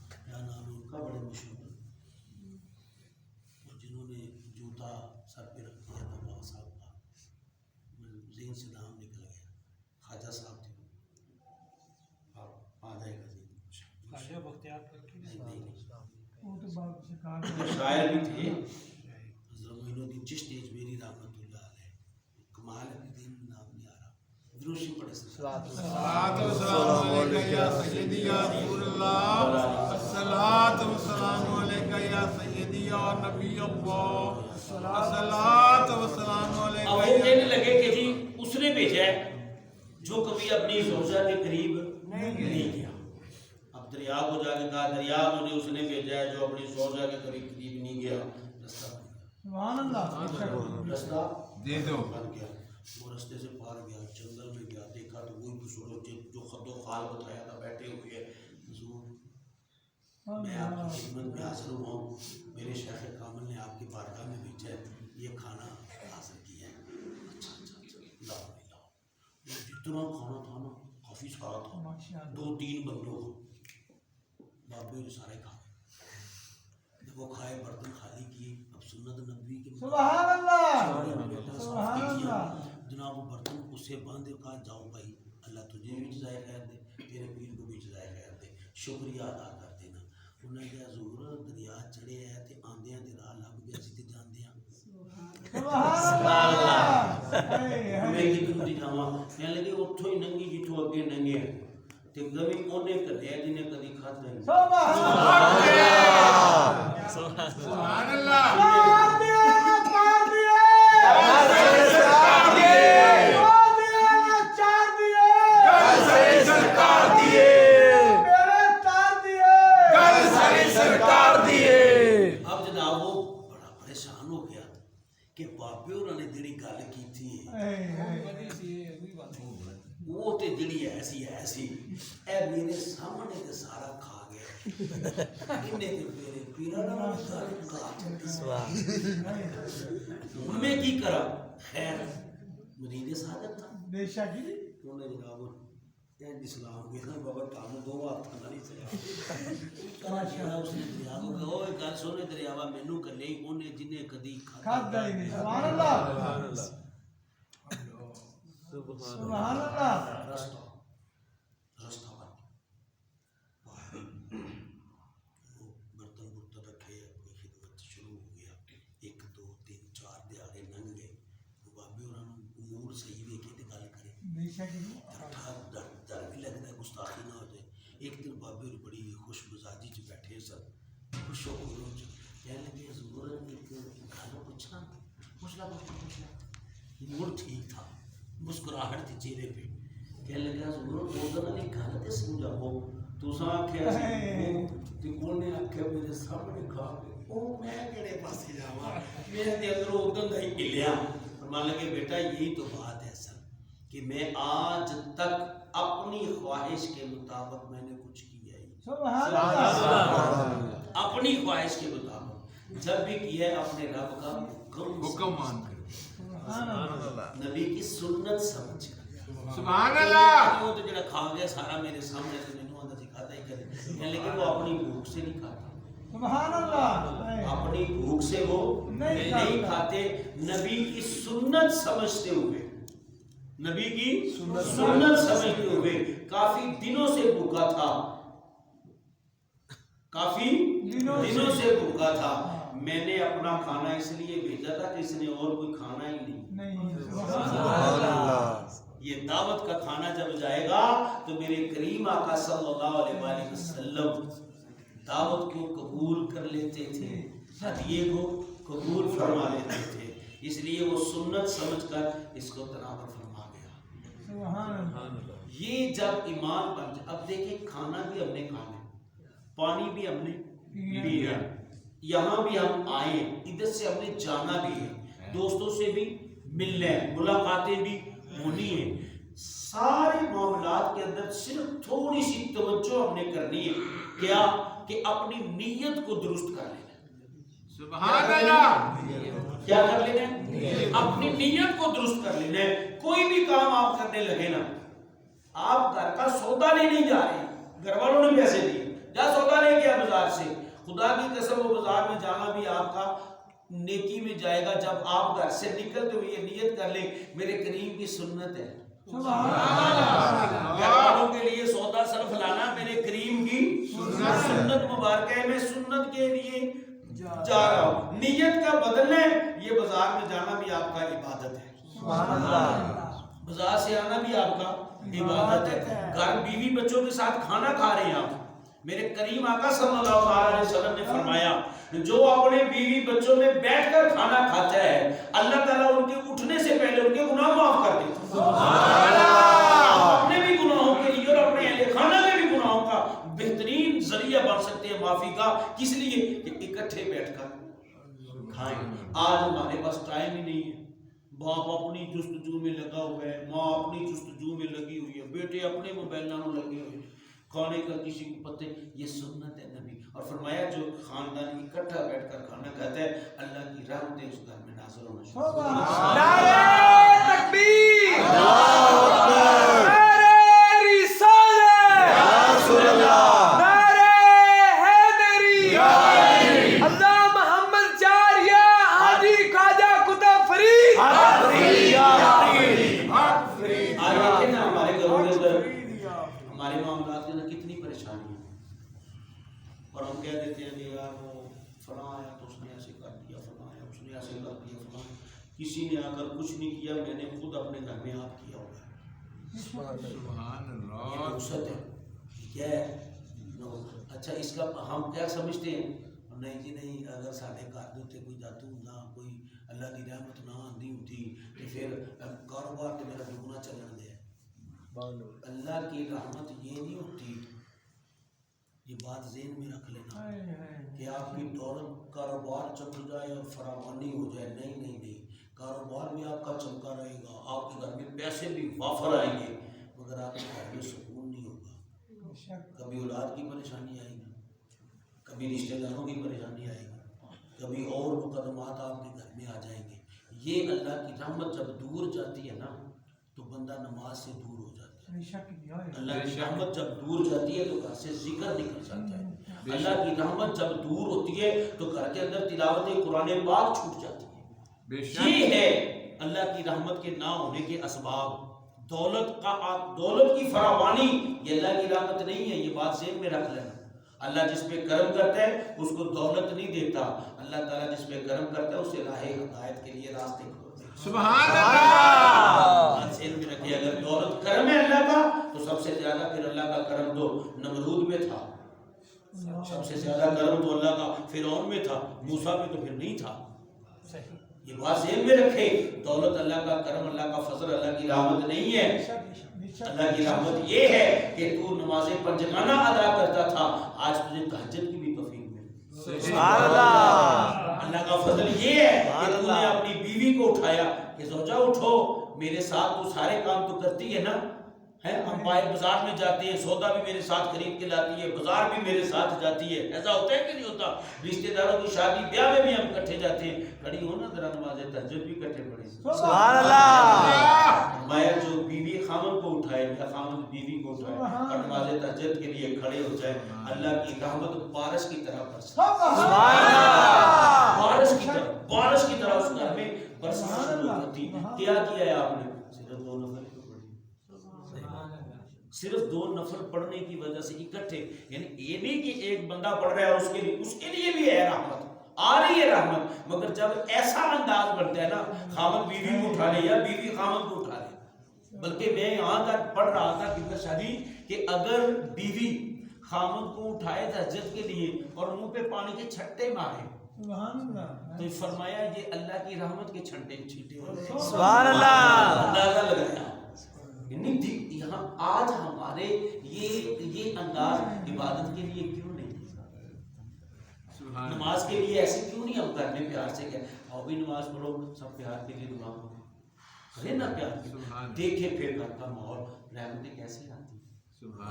[SPEAKER 1] کیا نام ہے ان کا، بڑے مشہور، جنہوں نے جوتا سر پہ رکھ دیا تھا بابا صاحب کا، ذہن سے نام نکل گیا، خواجہ صاحب تھے. آپ آ جائے گا ذہن. شاعر بھی تھے حضرت معین الدین چشتی اجمیری رحمۃ اللہ علیہ. کمال ہے، دین نام نہیں آ رہا، دروشی پڑھے
[SPEAKER 3] الصلاۃ والسلام علیک یا سیدی یا رسول اللہ، الصلاۃ والسلام علیک یا سیدی یا نبی اللہ، الصلاۃ والسلام علیک.
[SPEAKER 1] اب وہ کہنے لگے کہ جی اس نے بھیجا ہے جو کبھی اپنی زوجہ کے قریب نہیں گیا. اب دریا کو جا کے کہا دریا مجھے اس نے بھیجا ہے جو اپنی زوجہ کے قریب نہیں گیا. رستہ
[SPEAKER 4] سبحان اللہ.
[SPEAKER 1] رستہ
[SPEAKER 3] دے دو.
[SPEAKER 1] بن گیا. وہ رستے سے پار گیا، جنگل میں گیا، دیکھا تو وہی بزرگ جو خد و خال بتایا تھا بیٹھے ہوئے. حضور میں آپ کی خدمت میں حاضر ہوا ہوں، میرے شیخ کامل نے آپ کی بارگاہ میں بھیجا ہے، یہ کھانا حاصل کیا ہے. اچھا اچھا اچھا، لاؤ لاؤ. جتنا کھانا تھا نا کافی سارا تھا، 2-3 بندوں کا. بابے نے سارے کھا گئے. جب وہ کھائے برتن خالی کیے، اب سنت نبوی کے
[SPEAKER 4] سبحان اللہ.
[SPEAKER 1] سبحان اللہ. جناب وہ برتن اس سے باندھے، کہا جاؤ بھائی اللہ تجھے بھی جزائے خیر دے، تیرے پیر کو بھی جزائے خیر دے، شکریہ ادا کر دینا. انہوں نے کہا حضور دریا چڑھے ہے تے آندیاں تے راہ لب گیا سی تے جاندیاں.
[SPEAKER 4] سبحان اللہ.
[SPEAKER 1] میں کتوں دی جاواں؟ کہنے لگے اتھوں ہی ننگی جتھوں اگے ننگے ہیں تے کبھی اونے کدے جنہیں کدی کھادا نہیں.
[SPEAKER 3] سبحان اللہ.
[SPEAKER 1] اب جناب وہ بڑا پریشان ہو گیا کہ بابے انہوں نے جڑی گل کی تھی وہ تے جڑی ایسی ایسی اے میرے سامنے تے سارا کھا گیا. انہیں تے میرے پیرا نہ گل کھا چھڈی. ہن میں کی کرا؟ خیر مرید صادق تھا.
[SPEAKER 4] بے شک جی.
[SPEAKER 1] انہوں نے جناب کہنے اسلام کے نا بابا کام 2 ہاتھ نہیں چلا. اس نے دریا کو کہا اوے گل سونے دریاوا مینوں کلے ہی اونے جنہیں کدی
[SPEAKER 4] کھادا ہی نہیں. سبحان اللہ. سبحان اللہ.
[SPEAKER 1] رستہ بن بالکل صحیح ویکھے تے گل کرے
[SPEAKER 4] بے شک جی
[SPEAKER 1] ڈر بھی لگتا ہے گستاخی نہ ہو جائے. ایک دن بابے اور بڑی خوش مزاجی چ بیٹھے سن, خوش ہو کے کہنے لگے حضور ایک گل پوچھا. پوچھنا موڈ ٹھیک تھا, مسکراہٹ تھی چہرے پہ. کہنے لگا حضور بولنے والی گل تے سمجھاؤ. تساں آکھیا تے کونے آکھیا میرے سامنے کھا کے او میں کہڑے پاسے جاواں, میرے تے اندر اودن دا ہی ہلیا. فرمان لگے بیٹا یہی تو بات ہے اصل کہ میں آج تک اپنی خواہش کے مطابق میں نے کچھ کیا ہی
[SPEAKER 4] سبحان اللہ
[SPEAKER 1] اپنی خواہش کے مطابق جب بھی کیا ہے اپنے رب کا
[SPEAKER 3] حکم مان کر.
[SPEAKER 4] سبحان اللہ
[SPEAKER 1] نبی کی سنت سمجھ کر.
[SPEAKER 3] سبحان اللہ.
[SPEAKER 1] وہ تو جڑا کھا گیا سارا میرے سامنے سے مینوں آندا سی کھاتا ہی کرے, لیکن وہ اپنی بھوک سے نہیں کھاتا.
[SPEAKER 4] سبحان اللہ
[SPEAKER 1] اپنی بھوک سے وہ نہیں کھاتے. نبی کی سنت سمجھتے ہوئے, نبی کی سنت سمجھتے ہوئے کافی دنوں سے بھوکا تھا, کافی دنوں سے بھوکا تھا. میں نے اپنا کھانا اس لیے بھیجا تھا کہ اس نے اور کوئی کھانا ہی نہیں.
[SPEAKER 4] سبحان اللہ
[SPEAKER 1] یہ دعوت کا کھانا جب جائے گا تو میرے کریم آقا صلی اللہ علیہ وآلہ وسلم دعوت کو قبول کر لیتے تھے, ہدیے کو قبول فرما لیتے تھے. اس لیے وہ سنت سمجھ کر اس کو تناور فرما گیا.
[SPEAKER 4] سبحان اللہ
[SPEAKER 1] یہ جب ایمان بن جائے. اب دیکھیں کھانا بھی ہم نے کھانا, پانی بھی ہم نے پیا, یہاں بھی ہم آئے, ادھر سے ہم نے جانا بھی ہے, دوستوں سے بھی ملنا ہے, ملاقاتیں بھی ہونی ہے. سارے معاملات کے اندر صرف تھوڑی سی توجہ ہم نے کرنی ہے. کیا کہ اپنی نیت کو درست کر لینا.
[SPEAKER 3] سبحان اللہ.
[SPEAKER 1] کیا کر لینا ہے؟ اپنی نیت کو درست کر لینا ہے. کوئی بھی کام آپ کرنے لگے نا, آپ گھر کا سودا لینے جا رہے ہیں, گھر والوں نے پیسے دیے, جا سودا لے گیا بازار سے, خدا کی قسم وہ بازار میں جانا بھی آپ کا نیکی میں جائے گا. جب آپ گھر سے نکلتے ہوئے یہ نیت کر لیں میرے کریم کی سنت ہے, گھر والوں کے لیے سودا صرف لانا میرے کریم کی سنت مبارکہ ہے, میں سنت کے لیے جا رہا ہوں. نیت کا بدلنا ہے. یہ بازار میں جانا بھی آپ کا عبادت ہے, بازار سے آنا بھی آپ کا عبادت ہے. گھر بیوی بچوں کے ساتھ کھانا کھا رہے ہیں آپ, میرے کریم آقا صلی اللہ علیہ وسلم نے فرمایا جو اپنے بیوی بچوں میں بیٹھ کر کھانا کھاتا ہے اللہ تعالیٰ ان کے اٹھنے سے پہلے ان کے گناہ معاف کر دیتا ہے. اپنے بھی گناہوں کے لیے اور اپنے اہل خانہ کے بھی گناہوں کا بہترین ذریعہ بن سکتے ہیں معافی کا. کس لیے کہ اکٹھے بیٹھ کر کھائیں. آج ہمارے پاس ٹائم ہی نہیں ہے. باپ اپنی جستجو میں لگا ہوا ہے, ماں اپنی جستجو میں لگی ہوئی ہے, بیٹے اپنے موبائلوں میں لگے ہوئے ہیں, کھانے کا کسی کو پتہ. یہ سنت ہے نبی. اور فرمایا جو خاندان اکٹھا بیٹھ کر کھانا کھاتا ہے اللہ کی رحمتیں اس گھر میں نازل ہونا شروع ہو جاتی ہیں.
[SPEAKER 2] نعرہ تکبیر, نعرہ رسالت, یا رسول اللہ, نعرہ حیدری, اللہ محمد جاریہ حاجی خواجہ قطب فرید.
[SPEAKER 1] آج دیکھیں نا ہمارے گھروں کے اندر ہمارے معاملات کے اندر کتنی پریشانی ہے, اور ہم کہہ دیتے ہیں کہ یار وہ فلاں آیا تو اس نے ایسے کر دیا, فلاں آیا اس نے ایسے کر دیا, فلاں کسی نے آ کر کچھ نہیں کیا, میں نے خود اپنے گھر میں آپ کیا ہوگا.
[SPEAKER 3] سبحان
[SPEAKER 1] یہ
[SPEAKER 3] اللہ.
[SPEAKER 1] رخصت ہے, کیا ہے. اچھا اس کا ہم کیا سمجھتے ہیں, نہیں جی نہیں, اگر سارے گھر ہوتے کوئی جاتو نہ کوئی اللہ کی رحمت نہ آندی ہوتی تو پھر کاروبار تو میرا دگنا چلن دے. اللہ کی رحمت یہ نہیں ہوتی, یہ بات ذہن میں رکھ لینا کہ آپ کی دولت کاروبار چمک جائے اور فراوانی ہو جائے. نہیں نہیں نہیں, کاروبار بھی آپ کا چمکا رہے گا, آپ کے گھر میں پیسے بھی وافر آئیں گے, مگر آپ کے گھر میں سکون نہیں ہوگا. کبھی اولاد کی پریشانی آئے گی, کبھی رشتہ داروں کی پریشانی آئے گی, کبھی اور مقدمات آپ کے گھر میں آ جائیں گے. یہ اللہ کی رحمت جب دور جاتی ہے نا تو بندہ نماز سے دور ہو جاتا ہے. اللہ کی رحمت جب دور جاتی ہے تو گھر سے ذکر نکل جاتا ہے. اللہ کی رحمت جب دور ہوتی ہے تو گھر کے اندر تلاوت قرآن پاک چھوٹ جاتی ہے. یہ ہے اللہ کی رحمت کے نہ ہونے کے اسباب. دولت کی فراوانی یہ اللہ کی رحمت نہیں ہے, یہ بات ذہن میں رکھ لینا. اللہ جس پہ کرم کرتا ہے اس کو دولت نہیں دیتا, اللہ تعالیٰ جس پہ کرم کرتا ہے اسے راہ ہدایت کے لیے راستے کھولتا ہے.
[SPEAKER 3] سبحان اللہ.
[SPEAKER 1] سب سے زیادہ پھر اللہ کا کرم تو نمرود میں تھا، سب سے زیادہ کرم تو اللہ کا فرعون میں تھا، موسیٰ میں تو پھر نہیں تھا۔ یہ بات ذہن میں رکھے، دولت اللہ کا کرم، اللہ کا فضل، اللہ کی رحمت نہیں ہے۔ اللہ کی رحمت یہ ہے کہ تو نماز پنجگانہ ادا کرتا تھا، آج تجھے تہجد کی بھی توفیق ملی۔
[SPEAKER 2] سبحان اللہ۔
[SPEAKER 1] اللہ کا فضل یہ ہے کہ تو نے اپنی بیوی کو اٹھایا کہ زوجہ اٹھو، میرے ساتھ تو سارے کام تو کرتی ہے نا، ہم بازار میں جاتے ہیں، سودا بھی میرے ساتھ خرید کے لاتی ہے، بازار بھی میرے ساتھ جاتی ہے، ایسا ہوتا ہے کہ نہیں ہوتا؟ رشتہ داروں کی شادی بیاہ میں بھی ہم اکٹھے جاتے ہیں، کھڑی ہو نا ذرا نماز تہجد بھی اکٹھے پڑھی۔
[SPEAKER 2] سبحان اللہ۔
[SPEAKER 1] مایا جو بیوی خامن کو اٹھائے یا خامن بیوی کو اٹھائے اور نماز تہجد کے لیے کھڑے ہو جائے، اللہ کی رحمت بارش کی طرح برسے،
[SPEAKER 2] سبحان اللہ۔
[SPEAKER 1] بارش کی طرح اس گھر میں برسنا شروع ہوتی۔ کیا کیا ہے آپ نے؟ صرف 2 نفل پڑھنے کی وجہ سے اکٹھے، یعنی یہ نہیں کہ ایک بندہ پڑھ رہا ہے اس کے لیے بھی ہے رحمت، آ رہی ہے رحمت، مگر جب ایسا انداز بنتا ہے نا، خامن بیوی کو اٹھا لے یا بیوی خامن کو اٹھا لے۔ بلکہ میں یہاں تک پڑھ رہا تھا کہ شادی کہ اگر بیوی خامن کو اٹھائے تہجد کے لیے اور منہ پہ پانی کے چھٹے مارے تو فرمایا یہ اللہ کی رحمت کے چھینٹے ہوتے ہیں۔
[SPEAKER 2] سبحان اللہ۔
[SPEAKER 1] اندازہ لگایا یہاں آج ہمارے یہ انداز عبادت کے لیے کیوں نہیں؟ نماز کے لیے ایسے کیوں نہیں؟ ہم گھر میں پیار سے کہتے ہیں اور بھی نماز پڑھو، سب پیار کے لیے دعا کرو، کرے نا پیار کے، دیکھیں پھر گھر کا ماحول، رحمتیں کیسے آتی ہیں۔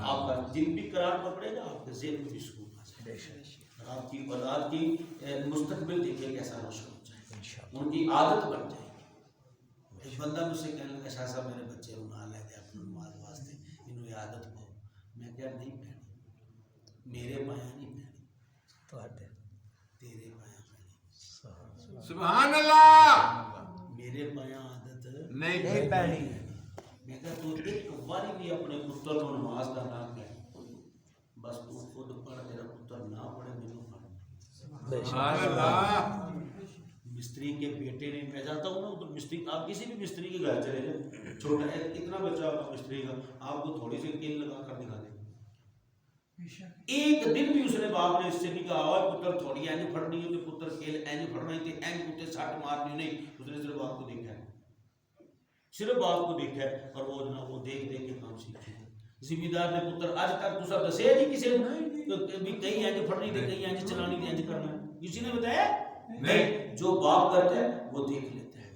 [SPEAKER 1] آپ کا دل بھی قرار پکڑے گا، آپ کے ذہن میں بھی سکون آ جائے گا، آپ کی اولاد کی مستقبل دیکھیں کیسا روشن ہو جائے، ان کی عادت بن جائے گی۔ ایک بندہ مجھ سے کہنے لگا شاہ صاحب میرے بچے نہ لے دے اپنی نماز واسطے، انہوں نے عادت ہو۔ میں کہا نہیں پہنی، میرے پایا نہیں پہنی، تیرے پایا پہنی۔
[SPEAKER 3] سبحان اللہ۔
[SPEAKER 1] میرے پایا عادت
[SPEAKER 3] نہیں پہنی۔
[SPEAKER 1] میں کہا تو ایک باری بھی اپنے پتر کو نماز کا نام کہہ، بس تو خود پڑھ، تیرا پتر نہ پڑھے مجھے پڑھ۔
[SPEAKER 3] سبحان اللہ۔
[SPEAKER 1] مستری کے بیٹے نے، میں جاتا ہوں نا تو مستری، آپ کسی بھی مستری کے گھر چلے جائیں، چھوٹا ہے اتنا بچہ آپ کا مستری کا، آپ کو تھوڑی سی کیل لگا کر دکھا دے، ایک دن بھی اس نے باپ نے اس سے نہیں کہا اور پتر تھوڑی اینج پھڑنی ہے تو پتر کیل اینج پھڑنا ہے تو اینج کتے ساٹھ مارنی نہیں، اس نے صرف باپ کو دیکھا ہے، صرف باپ کو دیکھا ہے، اور وہ جناب وہ دیکھ دیکھ کے کام سیکھے۔ ذمہ دار نے پتر آج تک تو سب دسے جی کسی نے کہیں اینج پھڑنی تھی، کہیں اینج چلانی تھی، اینج کرنا ہے، کسی نے بتایا نہیں۔ جو باپ کرتا ہے وہ دیکھ لیتا ہے۔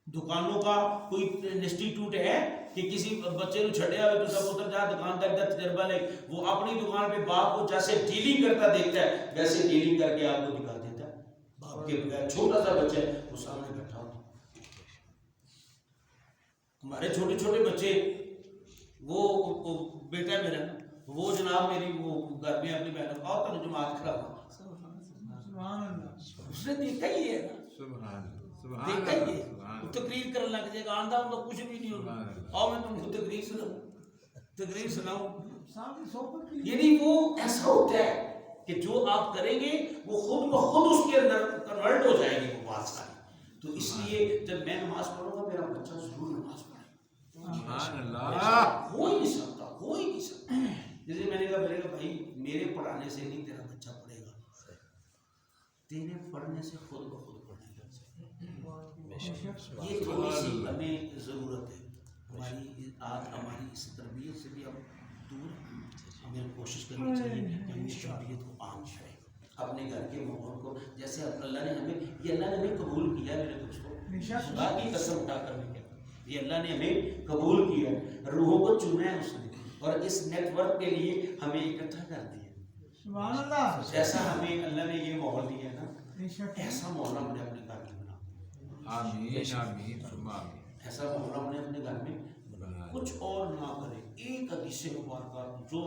[SPEAKER 1] دکانوں کا کوئی انسٹیٹیوٹ ہے کہ کسی بچے کو چھڑیا ہوئے تو سب اتر جا دکاندار کا تجربہ لے، وہ اپنی دکان پہ باپ کو جیسے ڈیلنگ کرتا دیکھتا ہے ویسے ڈیلنگ کر کے آپ کو دکھا دیتا ہے۔ باپ کے بغیر چھوٹا سا بچہ ہے وہ سامنے بیٹھا ہوتا ہے۔ ہمارے چھوٹے چھوٹے بچے، وہ بیٹا میرا نا، وہ جناب میری وہ گھر میں اپنی بہن کو آؤ تو جماعت کھڑا ہوا، اس نے دیکھا ہی ہے نا، دیکھا ہی ہے، تقریر کرنے لگ جائے گا، آندھا ہوں تو کچھ بھی نہیں ہوگا، آؤ میں تم کو تقریر سناؤں۔ یعنی وہ ایسا ہوتا ہے کہ جو آپ کریں گے وہ خود بخود اس کے اندر کنورٹ ہو جائے گی وہ بات ساری۔ تو اس لیے جب میں نماز پڑھوں گا میرا بچہ ضرور نماز پڑھے،
[SPEAKER 3] سبحان اللہ۔
[SPEAKER 1] ہو ہی نہیں سکتا، ہو ہی نہیں سکتا۔ جیسے میں نے کہا میرے کہا بھائی میرے پڑھانے سے نہیں تیرا بچہ پڑھے گا، تیرے پڑھنے سے خود بخود پڑھے گا۔ یہ تھوڑی سی ہمیں ضرورت ہے، ہماری اس تربیت سے بھی ہم دور ہیں۔ ہمیں کوشش کرنی چاہیے کہ ہم اس تربیت کو عام کریں، اپنے گھر کے ماحول کو، جیسے اللہ نے ہمیں، یہ اللہ نے ہمیں قبول کیا ہے میرے دوستوں، خدا کی قسم اٹھا کر میں کہتا ہوں، یہ اللہ نے ہمیں قبول کیا ہے، روحوں کو چنا ہے اس نے، اور اس نیٹ ورک کے لیے ہمیں اکٹھا کر دیا۔
[SPEAKER 4] سبحان اللہ۔
[SPEAKER 1] جیسا ہمیں اللہ نے یہ ماحول دیا ہے نا، ایسا ماحول ہم نے اپنے گھر میں بنا،
[SPEAKER 3] آمین آمین ثم آمین۔
[SPEAKER 1] ایسا ماحول ہم نے اپنے گھر میں کچھ اور نہ کرے۔ ایک حدیث مبارکہ جو